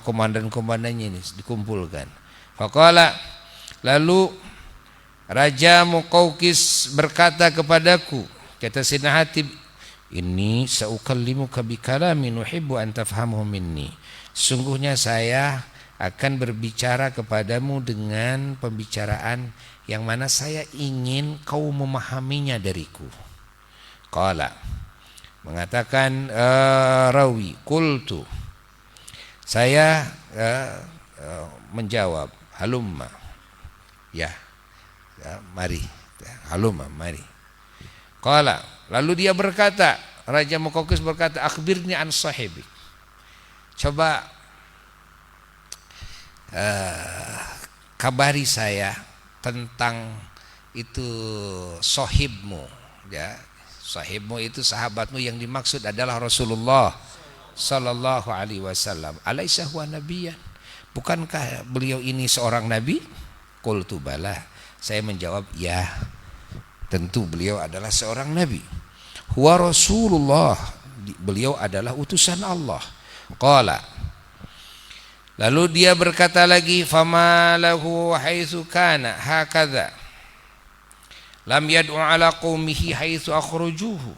Speaker 1: komandan-komandannya ini dikumpulkan. Faqala, lalu Raja Muqawqis berkata kepadaku, kata Sayyidina Hatib, inni sa'ukallimuka bikalamin uhibbu an tafhamhu minni. Sungguhnya saya akan berbicara kepadamu dengan pembicaraan yang mana saya ingin kau memahaminya dariku. Qala, mengatakan rawi, qultu, saya menjawab, halumma, ya, mari, halumma, mari. Qala, lalu dia berkata, Raja Muqawqis berkata, akhbirni an sahibi, coba kabari saya tentang itu sahibmu, ya. Sahibmu itu sahabatmu, yang dimaksud adalah Rasulullah sallallahu alaihi wasallam. Alaisa huwa nabiyyan? Bukankah beliau ini seorang nabi? Qultu bala. Saya menjawab, ya, tentu beliau adalah seorang nabi. Huwa Rasulullah, beliau adalah utusan Allah. Qala, lalu dia berkata lagi, fama lahu haitsu kana hakadha lam yad'u ala qaumihi haitsu akhrajuhu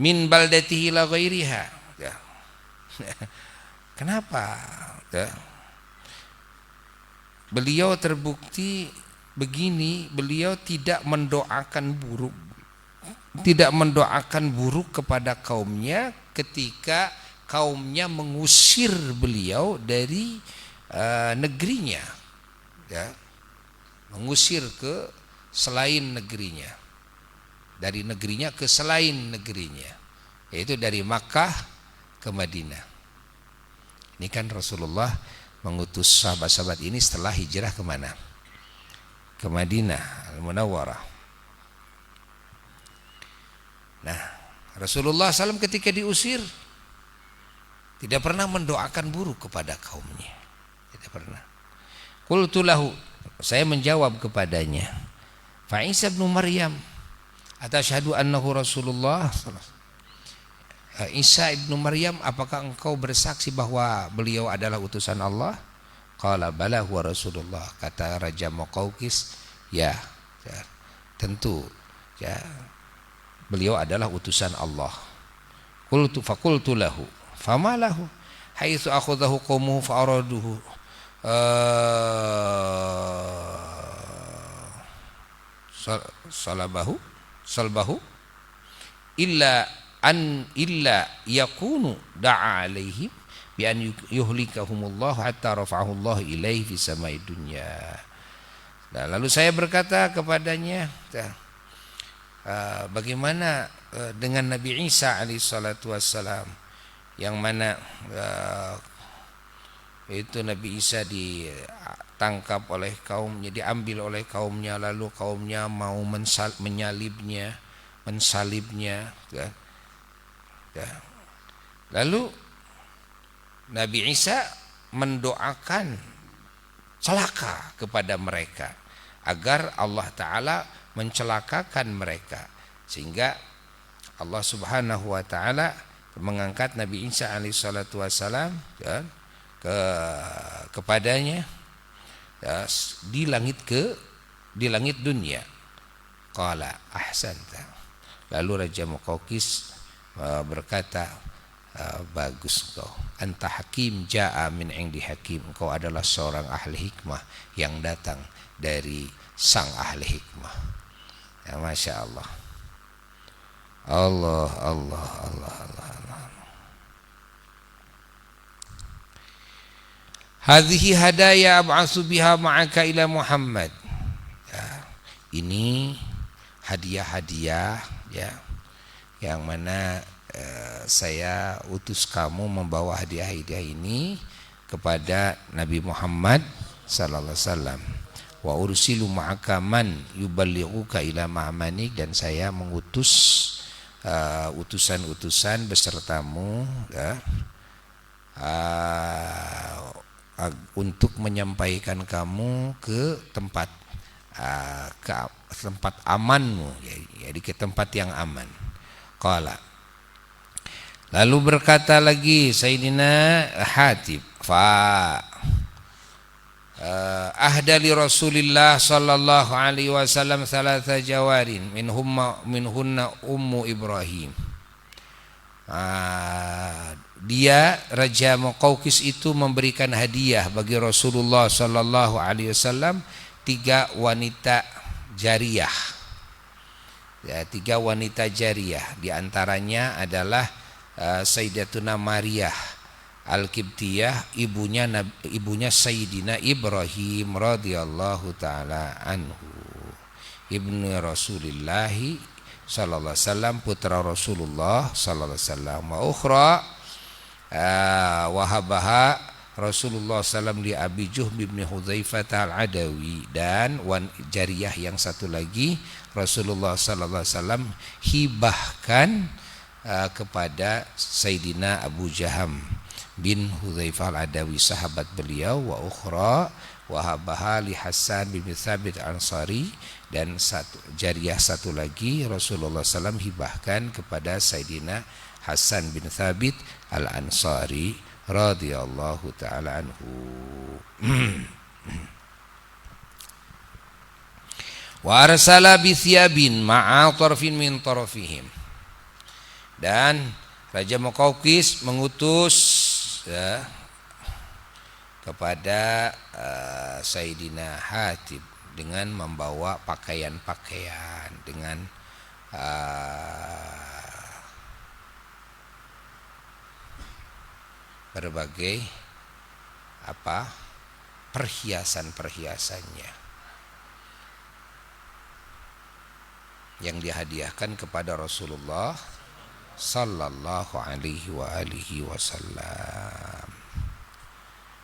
Speaker 1: min baldatihi la ghairiha. Ya. Kenapa? Ya. Beliau terbukti begini, beliau tidak mendoakan buruk tidak mendoakan buruk kepada kaumnya ketika kaumnya mengusir beliau dari negerinya, ya, mengusir ke selain negerinya, dari negerinya ke selain negerinya, yaitu dari Makkah ke Madinah. Ini kan Rasulullah mengutus sahabat-sahabat ini setelah hijrah kemana? Ke Madinah Al-Munawwarah. Nah, Rasulullah SAW ketika diusir tidak pernah mendoakan buruk kepada kaumnya, tidak pernah. Qultu lahu, saya menjawab kepadanya, fa Isa bin Maryam atasyhadu annahu Rasulullah. Isa ibnu Maryam, apakah engkau bersaksi bahwa beliau adalah utusan Allah? Qala bala huwa Rasulullah. Kata Raja Muqawqis, ya, tentu, ya, beliau adalah utusan Allah. Qultu faqultu lahu fama lahu haitsu akhadhahu qaumuhu fa araduhu salbahu illa yakunu da'a alaihim bi an yuhlikahumullah hatta rafa'ahu Allah ilaihi fi samai dunya. Nah, lalu saya berkata kepadanya, bagaimana dengan Nabi Isa alaihi salatu wassalam, yang mana itu Nabi Isa ditangkap oleh kaumnya, diambil oleh kaumnya, lalu kaumnya mau mensalibnya, ya. Lalu Nabi Isa mendoakan celaka kepada mereka agar Allah Ta'ala mencelakakan mereka, sehingga Allah Subhanahu wa Ta'ala mengangkat Nabi Isa alaihissalatu wassalam, ya, kepadanya, ya, di langit dunia. Qala ahsanta. Lalu Raja Muqawqis berkata, bagus kau, anta hakim ja'a min indi hakim, kau adalah seorang ahli hikmah yang datang dari sang ahli hikmah. Ya, Masya Allah. Allah. Hadhihi hadaya ab'atsu biha ma'aka ila Muhammad. Ya, ini hadiah-hadiah, ya, yang mana saya utus kamu membawa hadiah-hadiah ini kepada Nabi Muhammad sallallahu alaihi wasallam. Wa ursilu ma'aka man yuballighuka ila ma'amanik, dan saya mengutus utusan-utusan besertamu, ya, untuk menyampaikan kamu ke tempat amanmu, jadi ke tempat yang aman. Qala, lalu berkata lagi Sayyidina Hatib, fa ahda li Rasulillah sallallahu alaihi wasallam thalatha jawarin minhunna ummu Ibrahim. Dia Raja Muqawqis itu memberikan hadiah bagi Rasulullah sallallahu alaihi wasallam 3 wanita jariyah. Ya, 3 wanita jariyah, di antaranya adalah Sayyidatuna Maryah Al-Qibtiyah, ibunya Sayyidina Ibrahim radhiyallahu taala anhu, ibnu Rasulillah sallallahu alaihi wasallam, putra Rasulullah sallallahu alaihi wasallam. Wa ukhra wahabaha Rasulullah sallallahu li Abi Juhm bin Hudzaifah al-Adawi, dan jariyah yang satu lagi Rasulullah sallallahu alaihi wasallam hibahkan kepada Sayyidina Abu Jaham bin Hudzaifah al-Adawi, sahabat beliau. Wa ukhra wahabaha li Hasan bin Thabit al-Ansari, dan jariyah satu lagi Rasulullah SAW hibahkan kepada Sayyidina Hasan bin Thabit al-Ansari radhiyallahu ta'ala anhu. Wa arsala bi thiyabin ma'a tarfin min tarafihim, dan Raja Muqawqis mengutus, ya, kepada Sayyidina Hatib dengan membawa pakaian-pakaian dengan berbagai perhiasan-perhiasannya yang dihadiahkan kepada Rasulullah sallallahu alaihi wasallam.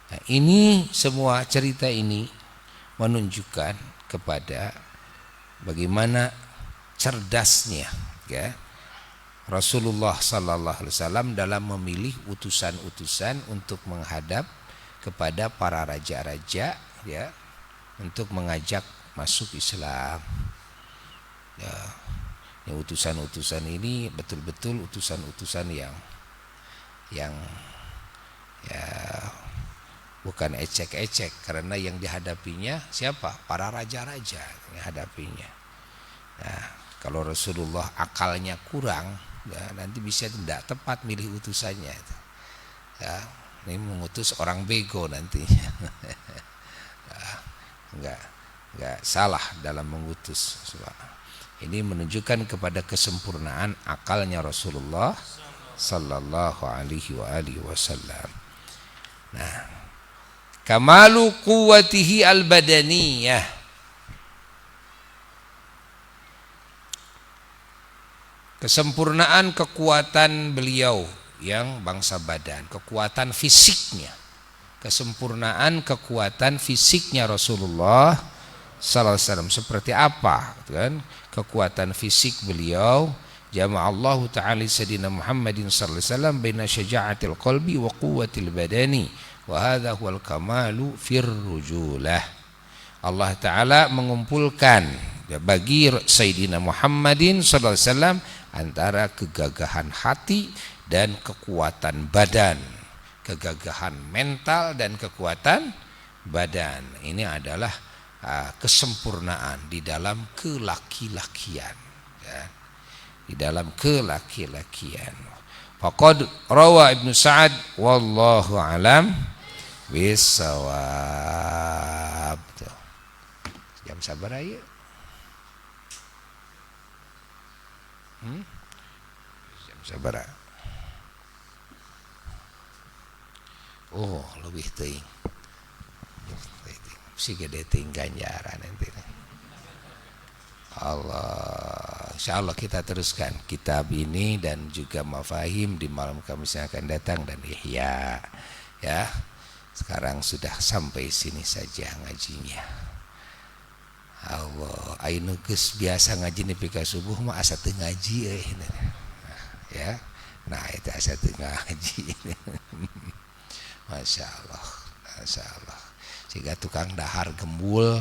Speaker 1: Nah, ini semua cerita ini menunjukkan kepada bagaimana cerdasnya ya Rasulullah sallallahu alaihi wasallam dalam memilih utusan-utusan untuk menghadap kepada para raja-raja ya untuk mengajak masuk Islam. Ya, ini utusan-utusan ini betul-betul utusan-utusan yang ya bukan ecek-ecek, karena yang dihadapinya siapa? Para raja-raja yang hadapinya. Nah, kalau Rasulullah akalnya kurang, ya, nanti bisa tidak tepat milih utusannya. Ya, ini mengutus orang bego nantinya. Enggak salah dalam mengutus. Ini menunjukkan kepada kesempurnaan akalnya Rasulullah sallallahu alaihi wasallam. Nah, kamalu quwwatihi al-badaniyah, kesempurnaan kekuatan beliau yang bangsa badan, kekuatan fisiknya, kesempurnaan kekuatan fisiknya Rasulullah sallallahu alaihi wasallam seperti apa kan? Kekuatan fisik beliau, jama'allahu ta'ala sayyidina Muhammadin sallallahu alaihi wasallam baina syaja'atil qalbi wa quwwatil badani wa hadha huwal kamalu fir rujulah. Allah Ta'ala mengumpulkan bagi Sayyidina Muhammadin sallallahu alaihi wasallam antara kegagahan hati dan kekuatan badan, kegagahan mental dan kekuatan badan. Ini adalah kesempurnaan di dalam kelaki-lakian ya. Di dalam kelaki-lakian. Faqad rawa Ibnu Sa'ad wallahu alam bisawab. Jam sabar aja. Jam sabar. Oh, lebih teuing. Si gede ganjaran nanti. Allah, insyaallah kita teruskan kitab ini dan juga mafahim di malam Kamis yang akan datang dan ihya ya. Sekarang sudah sampai sini saja ngajinya. Allah, ayeuna geus biasa ngaji nepi ka subuh mah asa teu ngaji ya. Nah, itu asa teu ngaji. Masya Allah, Masya Allah. Jika tukang dahar gembul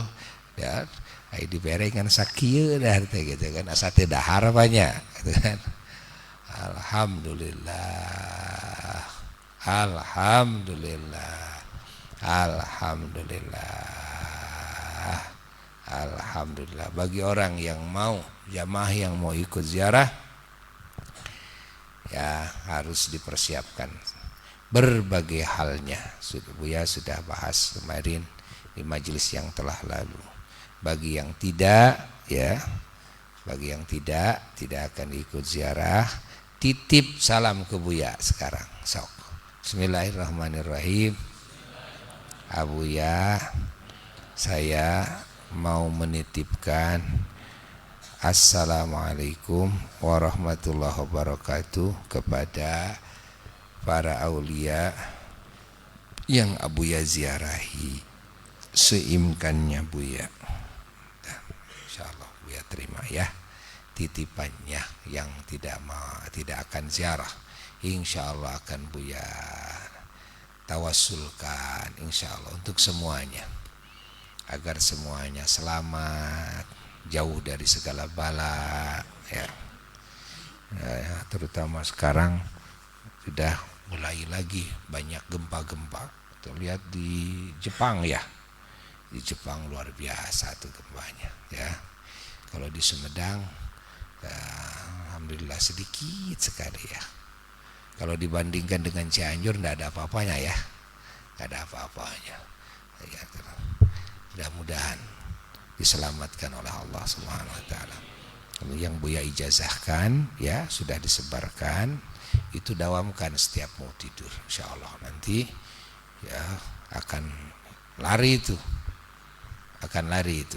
Speaker 1: ya, ai diberengan sakieu dah gitu kan, asa teh dahar banyak gitu kan. Alhamdulillah. Alhamdulillah. Alhamdulillah. Alhamdulillah. Bagi orang yang mau, jamaah yang mau ikut ziarah ya harus dipersiapkan berbagai halnya. Buya sudah bahas kemarin di majelis yang telah lalu. Bagi yang tidak ya, bagi yang tidak akan ikut ziarah, titip salam ke Buya sekarang. Sok. Bismillahirrahmanirrahim. Abuya, saya mau menitipkan Assalamualaikum warahmatullahi wabarakatuh kepada para aulia yang Abuya ziarahi, seimkannya Buya. Insyaallah Buya terima ya titipannya. Yang tidak akan ziarah, insyaallah akan Buya tawassulkan insyaallah untuk semuanya, agar semuanya selamat, jauh dari segala bala ya. Terutama sekarang sudah mulai lagi banyak gempa-gempa. Kita lihat di Jepang ya. Di Jepang luar biasa tuh gempanya ya. Kalau di Sumedang alhamdulillah sedikit sekali ya. Kalau dibandingkan dengan Cianjur enggak ada apa-apanya ya. Enggak ada apa-apanya. Ya, mudah-mudahan diselamatkan oleh Allah Subhanahu wa taala. Kalau yang Buya ijazahkan ya sudah disebarkan, itu dawamkan setiap mau tidur, insya Allah nanti ya akan lari itu,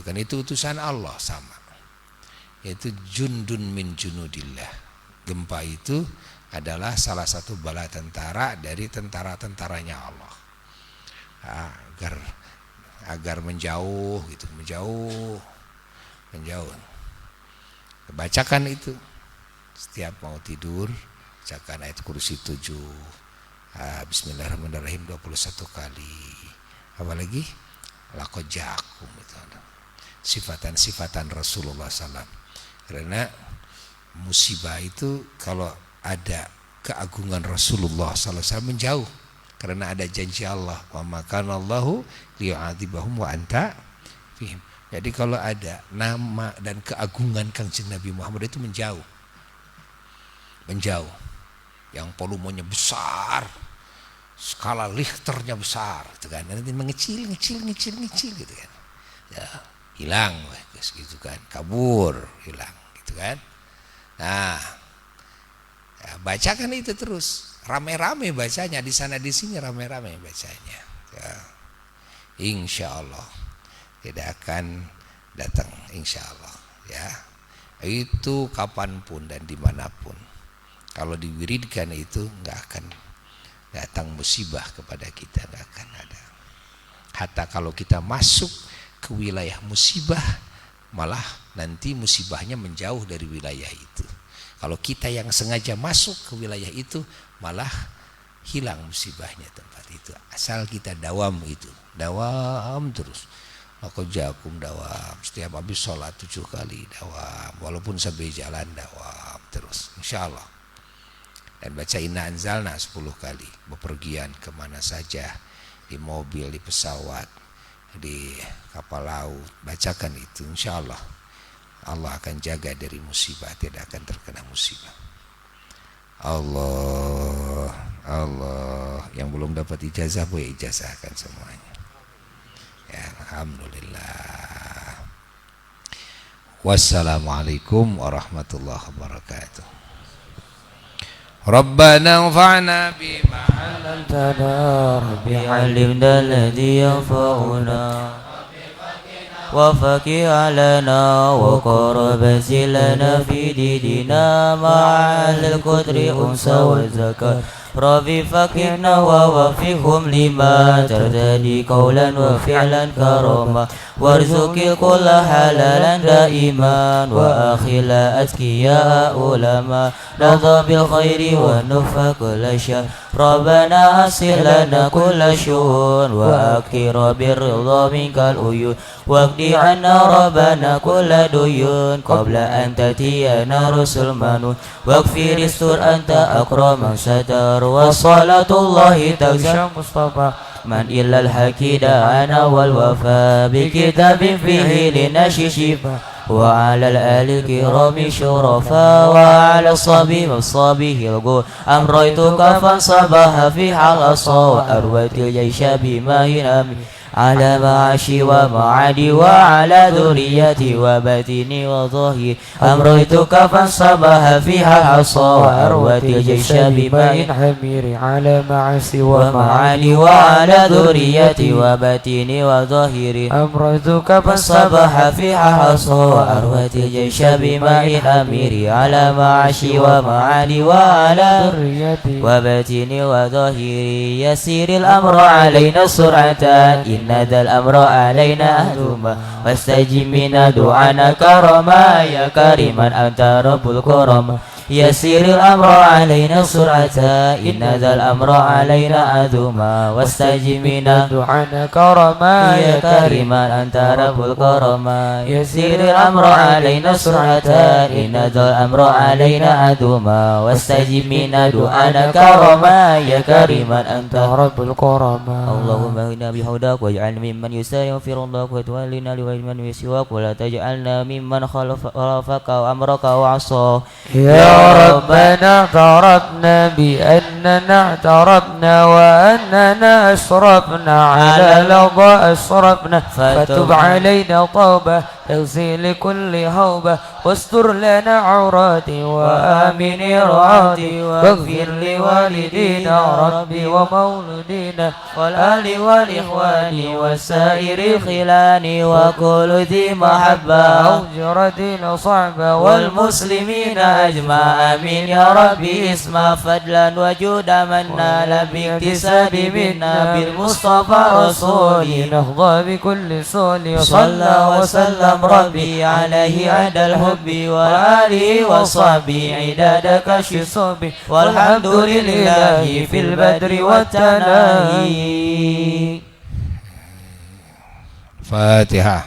Speaker 1: kan itu utusan Allah sama, yaitu jundun min junudillah. Gempa itu adalah salah satu bala tentara dari tentara-tentaranya Allah, agar menjauh gitu, menjauh. Bacakan itu setiap mau tidur, bacakan ayat kursi 7, Bismillahirrahmanirrahim 21 kali. Apalagi laqad ja'akum, itu sifatan-sifatan Rasulullah SAW. Karena musibah itu kalau ada keagungan Rasulullah SAW menjauh, karena ada janji Allah, wa makana Allahu liyu'adzibahum wa anta fihim. Jadi kalau ada nama dan keagungan Kangjeng Nabi Muhammad itu menjauh, yang volumenya besar, skala Richternya besar, gitu kan. Nanti mengecil gitu kan. Ya, hilang, gitu kan, kabur, hilang, gitu kan. Nah, ya, bacakan itu terus, rame-rame bacanya, di sana di sini rame-rame bacanya. Ya, insya Allah tidak akan datang, insya Allah ya. Itu kapanpun dan dimanapun, kalau diwiridkan itu nggak akan datang musibah kepada kita, nggak akan ada. Hatta kalau kita masuk ke wilayah musibah, malah nanti musibahnya menjauh dari wilayah itu. Kalau kita yang sengaja masuk ke wilayah itu, malah hilang musibahnya tempat itu. Asal kita dawam itu, dawam terus. Laqad ja'akum dawam, setiap habis sholat 7 kali dawam, walaupun sampai jalan dawam terus, insya Allah. Dan baca inna anzalna 10 kali, bepergian kemana saja, di mobil, di pesawat, di kapal laut, bacakan itu, insya Allah Allah akan jaga dari musibah, tidak akan terkena musibah. Allah, yang belum dapat ijazah boleh ijazahkan semuanya ya, alhamdulillah. Wassalamualaikum warahmatullahi wabarakatuh. Rabbana anfa'na bima 'allamtana,
Speaker 3: Rabbi 'allimna alladhi yanfa'una wa faqih 'alana wa qarrib zilana fi didina ma'al qadri unsa wa zakat. Rabbi faqihna wa wafiqhum lima tardadi qawlan wa fi'lan karama warzuqil kulla halalan daiman wa akhila atqiya ulama nadha bil khairi wa nufa kulla syar. Rabbana asil lana kulla syu'un wa akira birridha minkal uyun waqdi anna rabbana kulla duyun qabla an tatiyana rusul manun waqfir istur anta akraman satar wa salatullahi tagsha mustafa man illal hakida ana wal wafa bi kitabin fihi linashi shifa wa ala al kirami syurafa wa ala sabi masabihi alqul amraytuka fansabaha fi halasa wa arwatil jaysha bima hinami ala ma'ashi wa ma'adi wa ala dhuriyati wa batini wa zahir amraytuka fansabaha fiha hasa wa arwatil jaysha bima hamiri ala ma'asi wa ma'adi wa ala dhuriyati wa batini wa zahiri amraytuka fansabaha fiha hasa wa arwatil jaysha bima hamiri ala ma'ashi wa ma'adi wa ala dhuriyati wa batini wa zahiri yasiril amra alaina sur'atan نادى الأمر علينا أهلما واستجب منا دعانا كرما يا كريما أنت رب الكرم يسير الأمر علينا سرعة إن ذا الأمر علينا أذما واستجب منا دعانا كرما يا كريما أنت رب الكرم يسير الأمر علينا سرعة إن ذا الأمر علينا أذما واستجب منا دعانا كرما يا كريما أنت رب الكرم اللهم اهدنا بهداك واجعلنا ممن يسارع في رضاك وتولنا لغير من يسواك ولا تجعلنا ممن خالفك وأمرك وعصاك يا ربنا اعترفنا بأننا اعترفنا وأننا أسرفنا على لظى أسرفنا فتب علينا توبة
Speaker 4: اغسل كل هوبة واستر لنا عوراتي وآمن روعاتي واغفر لوالدينا ربي ومولودينا والآل والإخوان والسائر خلان وكل ذي محبة أو جرة صعبة والمسلمين أجمع آمين يا ربي اسمع فضلا وجود من نال باكتساب منا بالمصطفى رسولي نهضى بكل سول صلى وسلم ربي عليه عند الحب وآله وصحبه عداد كشف الصبي والحمد لله في البدر والتناهي.
Speaker 1: Fatihah.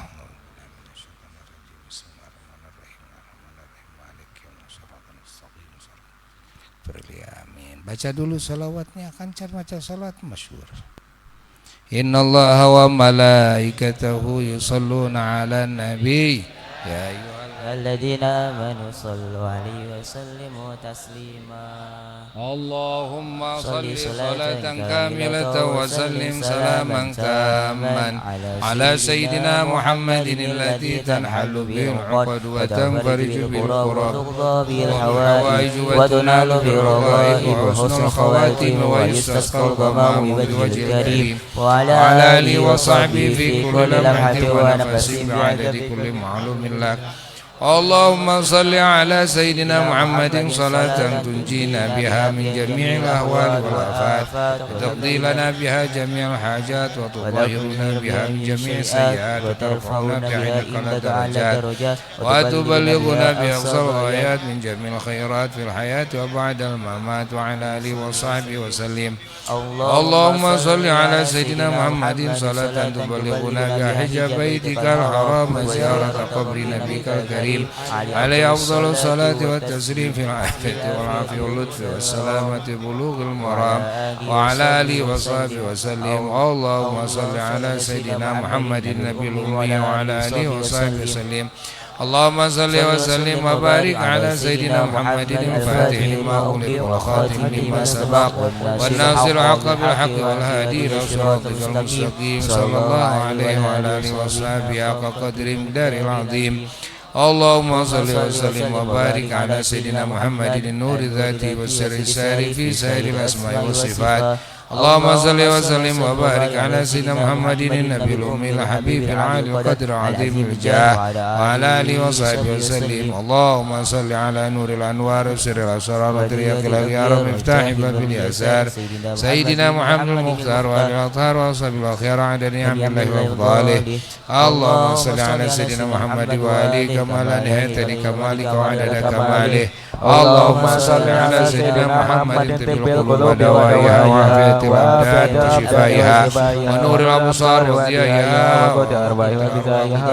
Speaker 1: Amin. Baca dulu salawatnya, kan cara baca salat masyhur. Innallaha wa malaikatahu yusholluna 'alan nabi ya
Speaker 3: ayyuhalladzina amanu shallu 'alaihi wa sallimu taslima.
Speaker 1: Allahumma salli salatan kamilatan wa sallim salaman tamman ala sayyidina Muhammadin alladhi tanhalu bil 'uqad wa tanfariju bil qurab bil hawaij wa tunalu bil raghaib wa husnul khawatim wa yustasqal ghamamu bi wajhil karim wa ala alihi wa sahbihi fi kulli lamhatin wa nafasin bi'adadi kulli ma'lumin lak. اللهم صل على سيدنا محمد صلاة تنجينا بها من جميع الأهوال والآفات وتقضي لنا بها جميع الحاجات وتطهرنا بها من جميع السيئات وترفعنا بها إلى الدرجات وتبلغنا بأقصى الغايات من جميع الخيرات في الحياة وبعد الممات وعلى آله وصحبه وسلم. اللهم صل على سيدنا محمد صلاة تبلغنا بها حجاب بيتك الحرام زيارة قبر نبيك الكريم عليه أفضل الصلاة والتسليم في العافية والعافية واللطف والسلامة بلوغ المرام وعلى آله وصحبه وسلم. اللهم صل على سيدنا محمد النبي الأمي وعلى آله وصحبه وسلم. اللهم صل وسلم وبارك على سيدنا محمد الفاتح لما أغلق والخاتم لما سبق والناصر الحق بالحق والهادي إلى صراطك المستقيم صلى الله عليه وعلى آله وصحبه حق قدر مقدار العظيم. اللهم صل وسلم وبارك على سيدنا محمد النور الذاتي والسر الساري في سائر الأسماء والصفات. اللهم صل وسلم وبارك على سيدنا محمد النبي الأمي الحبيب العالي القدر عظيم الجاه وعلى آله وصحبه وسلم. اللهم صل على نور الأنوار وسر الأسرار وطريق الأغيار ومفتاح باب اليسار سيدنا محمد المختار وآل الأطهار وأصحاب الأخيار عدد نعم الله وأفضاله. اللهم صل على سيدنا محمد وآله كما لا نهاية لكمالك وعدد كماله. اللهم صل على سيدنا محمد طب القلوب ودوائها وعافية الأبدان وشفائها ونور الأبصار وضيائها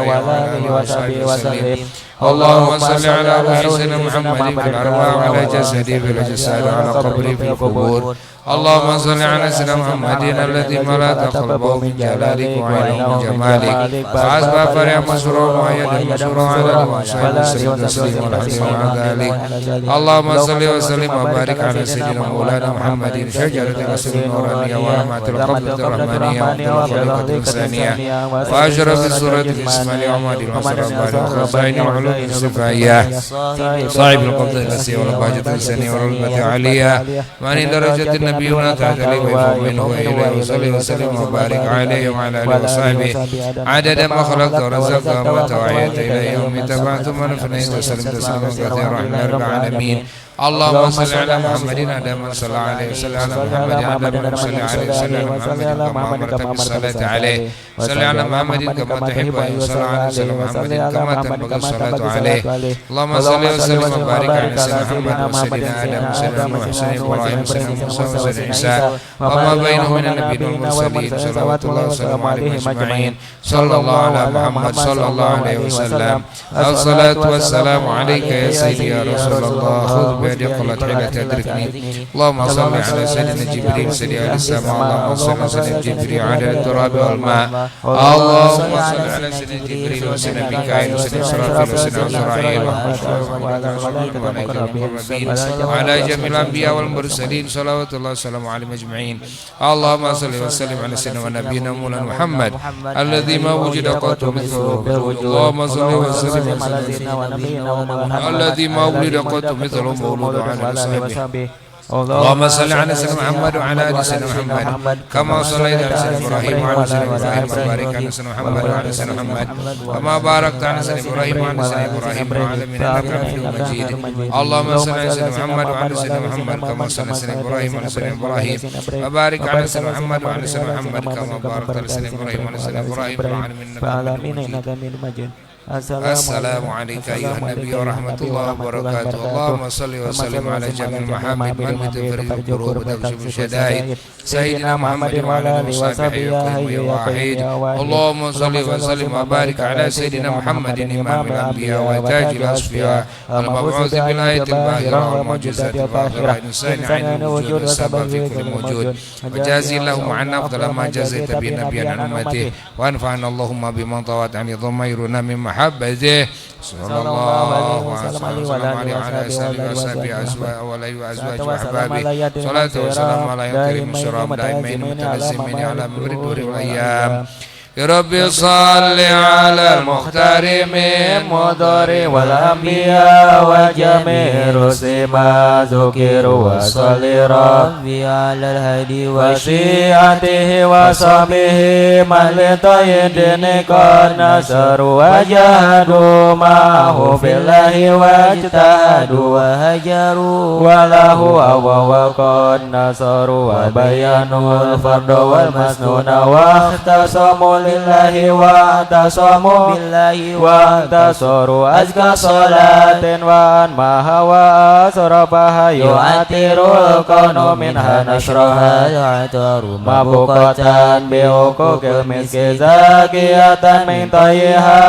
Speaker 1: وعلى آله وصحبه وسلم. اللهم صل على روح سيدنا محمد في الأرواح وعلى جسده في الأجساد وعلى قبره في القبور. اللهم صل على سيدنا محمد الذي ملأت قلبه من جلالك وعينه من جمالك فأصبح فرحا مسرورا وأيدا مسرورا على المصائب وسلم تسليما حسنا على ذلك. اللهم صل وسلم وبارك على سيدنا مولانا محمد شجرة الأصل النورانية ورحمة القبضة الرحمانية والخليقة الإنسانية وأشرف السورة الإسماعيلية ومهدي المسرى وخزائن العلوم الشفائية صاحب القبضة الأسية والبهجة الإنسانية والرتبة العالية من درجة النبيون تعتلي ويفوق منه وإليه وصلي وسلم وبارك عليه وعلى آله وصحبه عدد ما خلقت ورزقت وأمت وعيت إلى يوم تبعث من فنيت وسلم تسليما كثيرا الحمد لله رب العالمين. اللهم صل على محمد عدد من صلى عليه وسلم على محمد عدد من صلى عليه وسلم على محمد كما أمرت بالصلاة عليه صل على محمد كما تحب أن يصلى على سيدنا محمد كما تنبغي الصلاة عليه. اللهم صل وسلم وبارك على سيدنا محمد وسيدنا آدم وسيدنا نوح وسيدنا إبراهيم وسيدنا موسى وسيدنا عيسى وما بينهم من النبيين والمرسلين صلوات الله وسلامه عليهم أجمعين. صلى الله على محمد صلى الله عليه وسلم. الصلاة والسلام عليك يا سيدي يا رسول الله. خذ بعبادك قلت حيلة تدركني اللهم صل على سيدنا جبريل سيد أهل السماء اللهم صل على سيدنا جبريل على التراب والماء اللهم صل على سيدنا جبريل وسيدنا ميكائيل وسيدنا إسرافيل وسيدنا عزرائيل وعلى جميع الأنبياء والمرسلين صلوات الله وسلامه عليهم أجمعين اللهم صل وسلم على سيدنا ونبينا مولانا محمد الذي ما وجد قط مثله اللهم صل وسلم على سيدنا ونبينا الذي ما ولد قط مثله مولود على وصحبه اللهم صل على سيدنا محمد وعلى ال سيدنا محمد كما صليت على سيدنا ابراهيم وعلى سيدنا ابراهيم وبارك على سيدنا محمد وعلى سيدنا محمد كما باركت على سيدنا ابراهيم وعلى سيدنا ابراهيم العالمين انك حميد مجيد اللهم صل على سيدنا محمد وعلى سيدنا محمد كما صليت على سيدنا ابراهيم وعلى سيدنا ابراهيم وبارك على سيدنا محمد وعلى سيدنا محمد كما باركت على سيدنا ابراهيم وعلى سيدنا ابراهيم العالمين انك حميد مجيد السلام عليك أيها النبي ورحمة الله وبركاته اللهم صل وسلم على جميع محمد من بتفريد القلوب وتكشف الشدائد سيدنا محمد وعلى آله وصحبه يا واحد اللهم صل وسلم وبارك على سيدنا محمد إمام الأنبياء وتاج الأصفياء المبعوث بالآية الباهرة والمعجزات الباهرة إنسان عين الوجود والسبب في كل موجود وجازي اللهم عنا أفضل ما جزيت به نبيا عن أمته وأنفعنا اللهم بمن طوات عن ضميرنا من محبته صلى الله عليه وعلى آله وصحبه وأزواجه وأحبابه صلاة وسلام على كريم الشراب دائمين متلازمين على مبر الدور والأيام يا ربي صل على المختار من مضر والأنبياء وجميع الرسل ما ذكروا وصل ربي على الهدي وشيعته وصحبه من لطيب قد نصروا وجاهدوا معه في الله واجتهدوا وهجروا وله وقد نصروا وبينوا الفرد والمسنون واختصموا لله واعتصموا بالله وانتصروا أزكى صلاة وأنماها وأسربها يؤثر الكون منها نشرها يعتر مبقة بحقوق المسك زاكية من طيها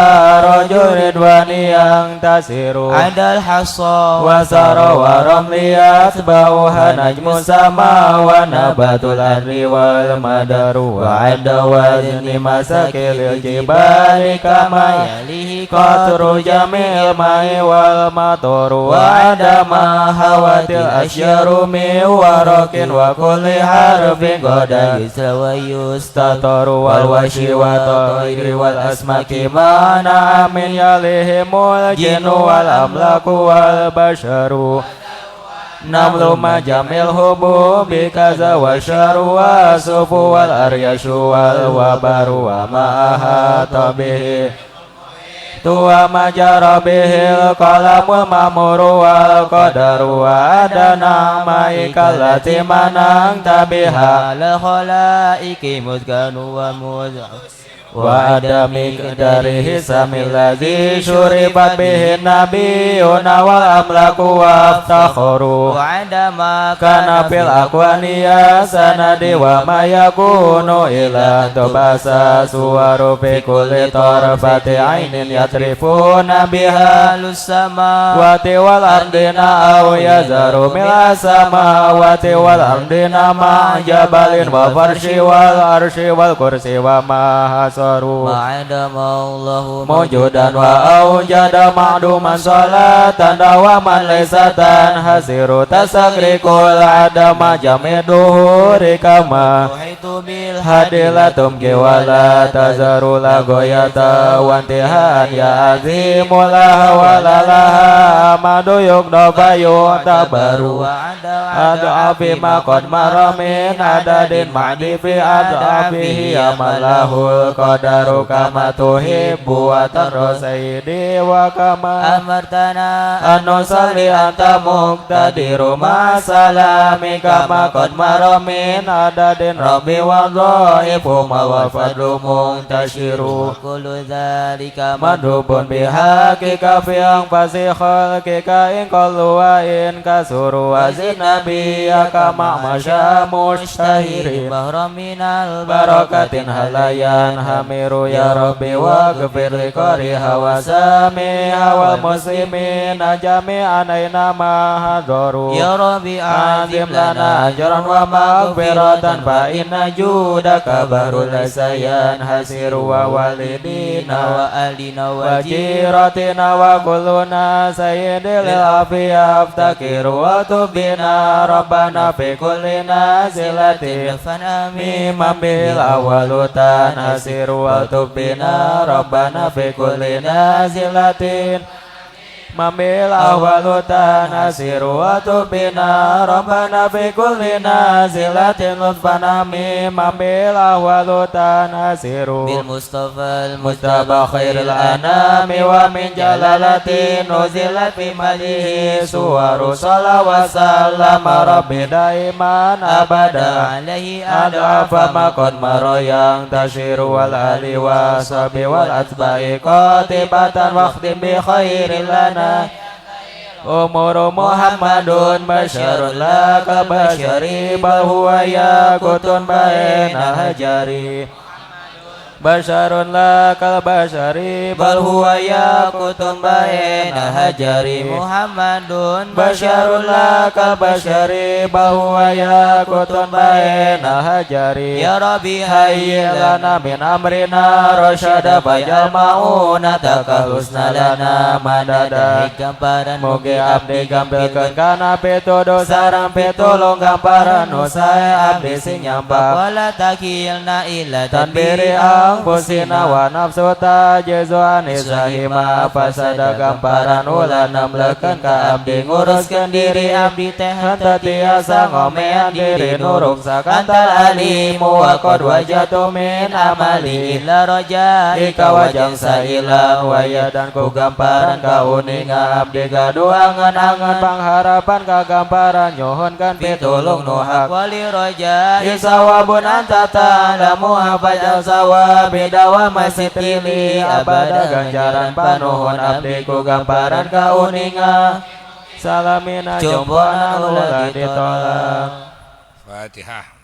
Speaker 1: رجل رضوان ينتصر عند الحصى وسر ورمل يتبعها نجم السماء ونبات الأرض والمدر وعند وزن مساكل الجبال كما يليه قطر جميع الماء والمطر وعندما هوت الأشجار من ورق وكل حرف قد يسرى ويستطر والوشي والطير والأسماك معنا من يليهم الجن والأملاك والبشر نمل مجامع الحبوب كذا والشر والصف والأريش والوبر وما أحاط به وما جرى به القلم والمأمور والقدر وأدنى معك التي منعت بها لخلائق مسكن ومزع وعدم قدره سم الذي شربت به النبيون والأملاك وافتخروا وعندما كان في الأكوان يا سندي وما يكون إلا تباس صور في كل طرفة عين يطرفون بها السماوات والأرضين أو يزر من السماوات والأرضين مع جبل وفرش والعرش والكرسي وما وعدم الله موجودا وأوجد معدوما صلاة دواما ليس تنحسر تستغرق العدم جميع دهور كما تحيط بالهدي لا تمكي ولا تزر لغاية وانتهاء يا عظيم لها ولا لها مد يقضى فيعتبر أضعاف ما قد مر من عدد معدي في أضعافه أمله القدر كما تحب وترى سيدي وكما أمرتنا أن نصلي أنت مقتدر مع سلام كما قد مر من عدد ربي وظائف ما وفضل منتشر كل ذلك مدروب بحقك في أنفس خلقك إن قل وإن كسر وزد نبيك مع مشى مشتهر بهر من البركة هليا
Speaker 2: amiru ya Rabbi wa ghafir li qariha wa samiha wal muslimin jami'an aina ma hadaru
Speaker 3: Ya Rabbi
Speaker 2: azim lana ajran wa maghfiratan fa inna judaka bahrul laysayan hasiru wa walidina
Speaker 3: wa alina
Speaker 2: wa jiratina wa kulluna sayyidil afiyah aftakiru wa tubina rabbana fi kulli nazilatin mimman bil awalutan hasiru wa tubina rabbana fi kulli nazilatin mambil awalutan asiru wa tubina rabbana fi kulli nazilatin lutfan amin mambil awalutan asiru
Speaker 3: bil Mustafa
Speaker 2: Mustafa khairil anami wa min jalalatin nuzilat fi malihi suwaru salawat salam rabbi daiman abada
Speaker 3: alaihi
Speaker 2: ad'afa makon maroyang tashiru wal ali wa sabi wal atba'i qatibatan waqtim bi khairil lana umuru Muhammadun basyarun laka basyari bal huwa yakutun baina hajari basyarun lakal basyari bal huwa yakutun baina hajari
Speaker 3: Muhammadun
Speaker 2: basyarun lakal basyari bal huwa yakutun baina hajari
Speaker 3: Ya Rabbi
Speaker 2: hayyi lana min amrina rasyada fajal mauna takalusna lana madada
Speaker 3: gambaran
Speaker 2: mugi abdi gampilkeun kana pituduh sareng pitulung gambaran nu sae abdi sing nyampak
Speaker 3: wala takilna ila
Speaker 2: tanbiri angkusina wa nafsu tajizuan isahima fasada gamparan ulah namlekeun ka abdi nguruskeun diri abdi teh henteu tiasa ngomean diri nurungsa kantal alimu wa qad wajatu min amali
Speaker 3: illa roja
Speaker 2: ika wajang saila waya dan ku gamparan kauninga abdi gaduh angen-angen pangharapan ka gamparan nyohonkan pitulung nu hak
Speaker 3: wali roja
Speaker 2: isawabun anta ta'lamu hafajal sawa bidawa masih tili abada ganjaran panuhun abdi ku gamparan kauninga salamina jombona ulah ditolak
Speaker 1: Fatihah.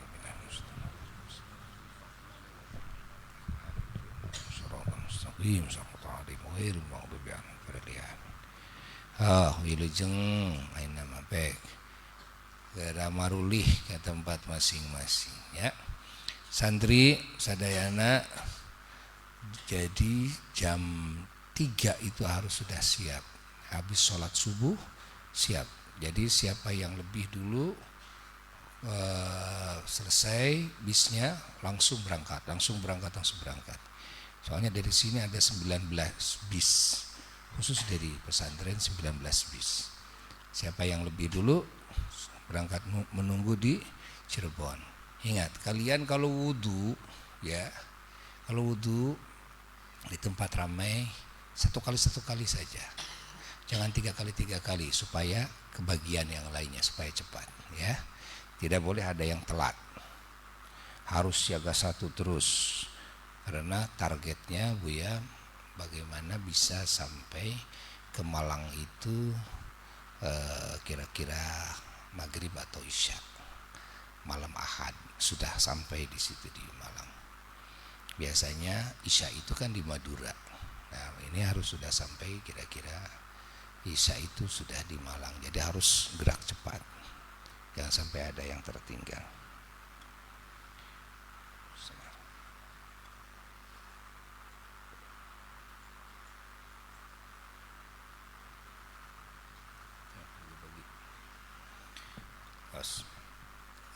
Speaker 1: Wilujeng ain nama pek gara marulih ke tempat masing-masing ya. Santri sadayana jadi jam 3 itu harus sudah siap. Habis sholat subuh siap. Jadi siapa yang lebih dulu selesai bisnya langsung berangkat. Soalnya dari sini ada 19 bis. Khusus dari pesantren 19 bis. Siapa yang lebih dulu berangkat menunggu di Cirebon. Ingat, kalian kalau wudu ya, kalau wudu di tempat ramai satu kali saja. Jangan 3 kali supaya kebagian yang lainnya supaya cepat ya. Tidak boleh ada yang telat. Harus siaga 1 terus. Karena targetnya Buya bagaimana bisa sampai ke Malang itu kira-kira maghrib atau isya malam Ahad sudah sampai di situ di Malang. Biasanya isya itu kan di Madura. Nah ini harus sudah sampai kira-kira isya itu sudah di Malang. Jadi harus gerak cepat, jangan sampai ada yang tertinggal.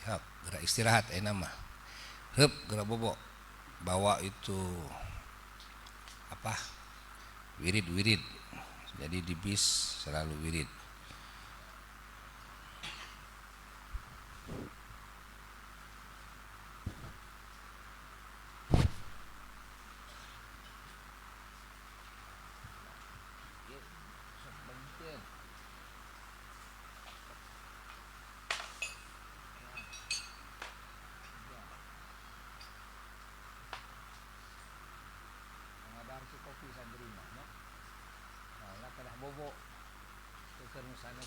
Speaker 1: Ya, gerak istirahat nama. Gerak bobok. Bawa itu apa? Wirid. Jadi di bis selalu wirid. Kopi sandrina, no? Nah, kadah bobo, tukar sana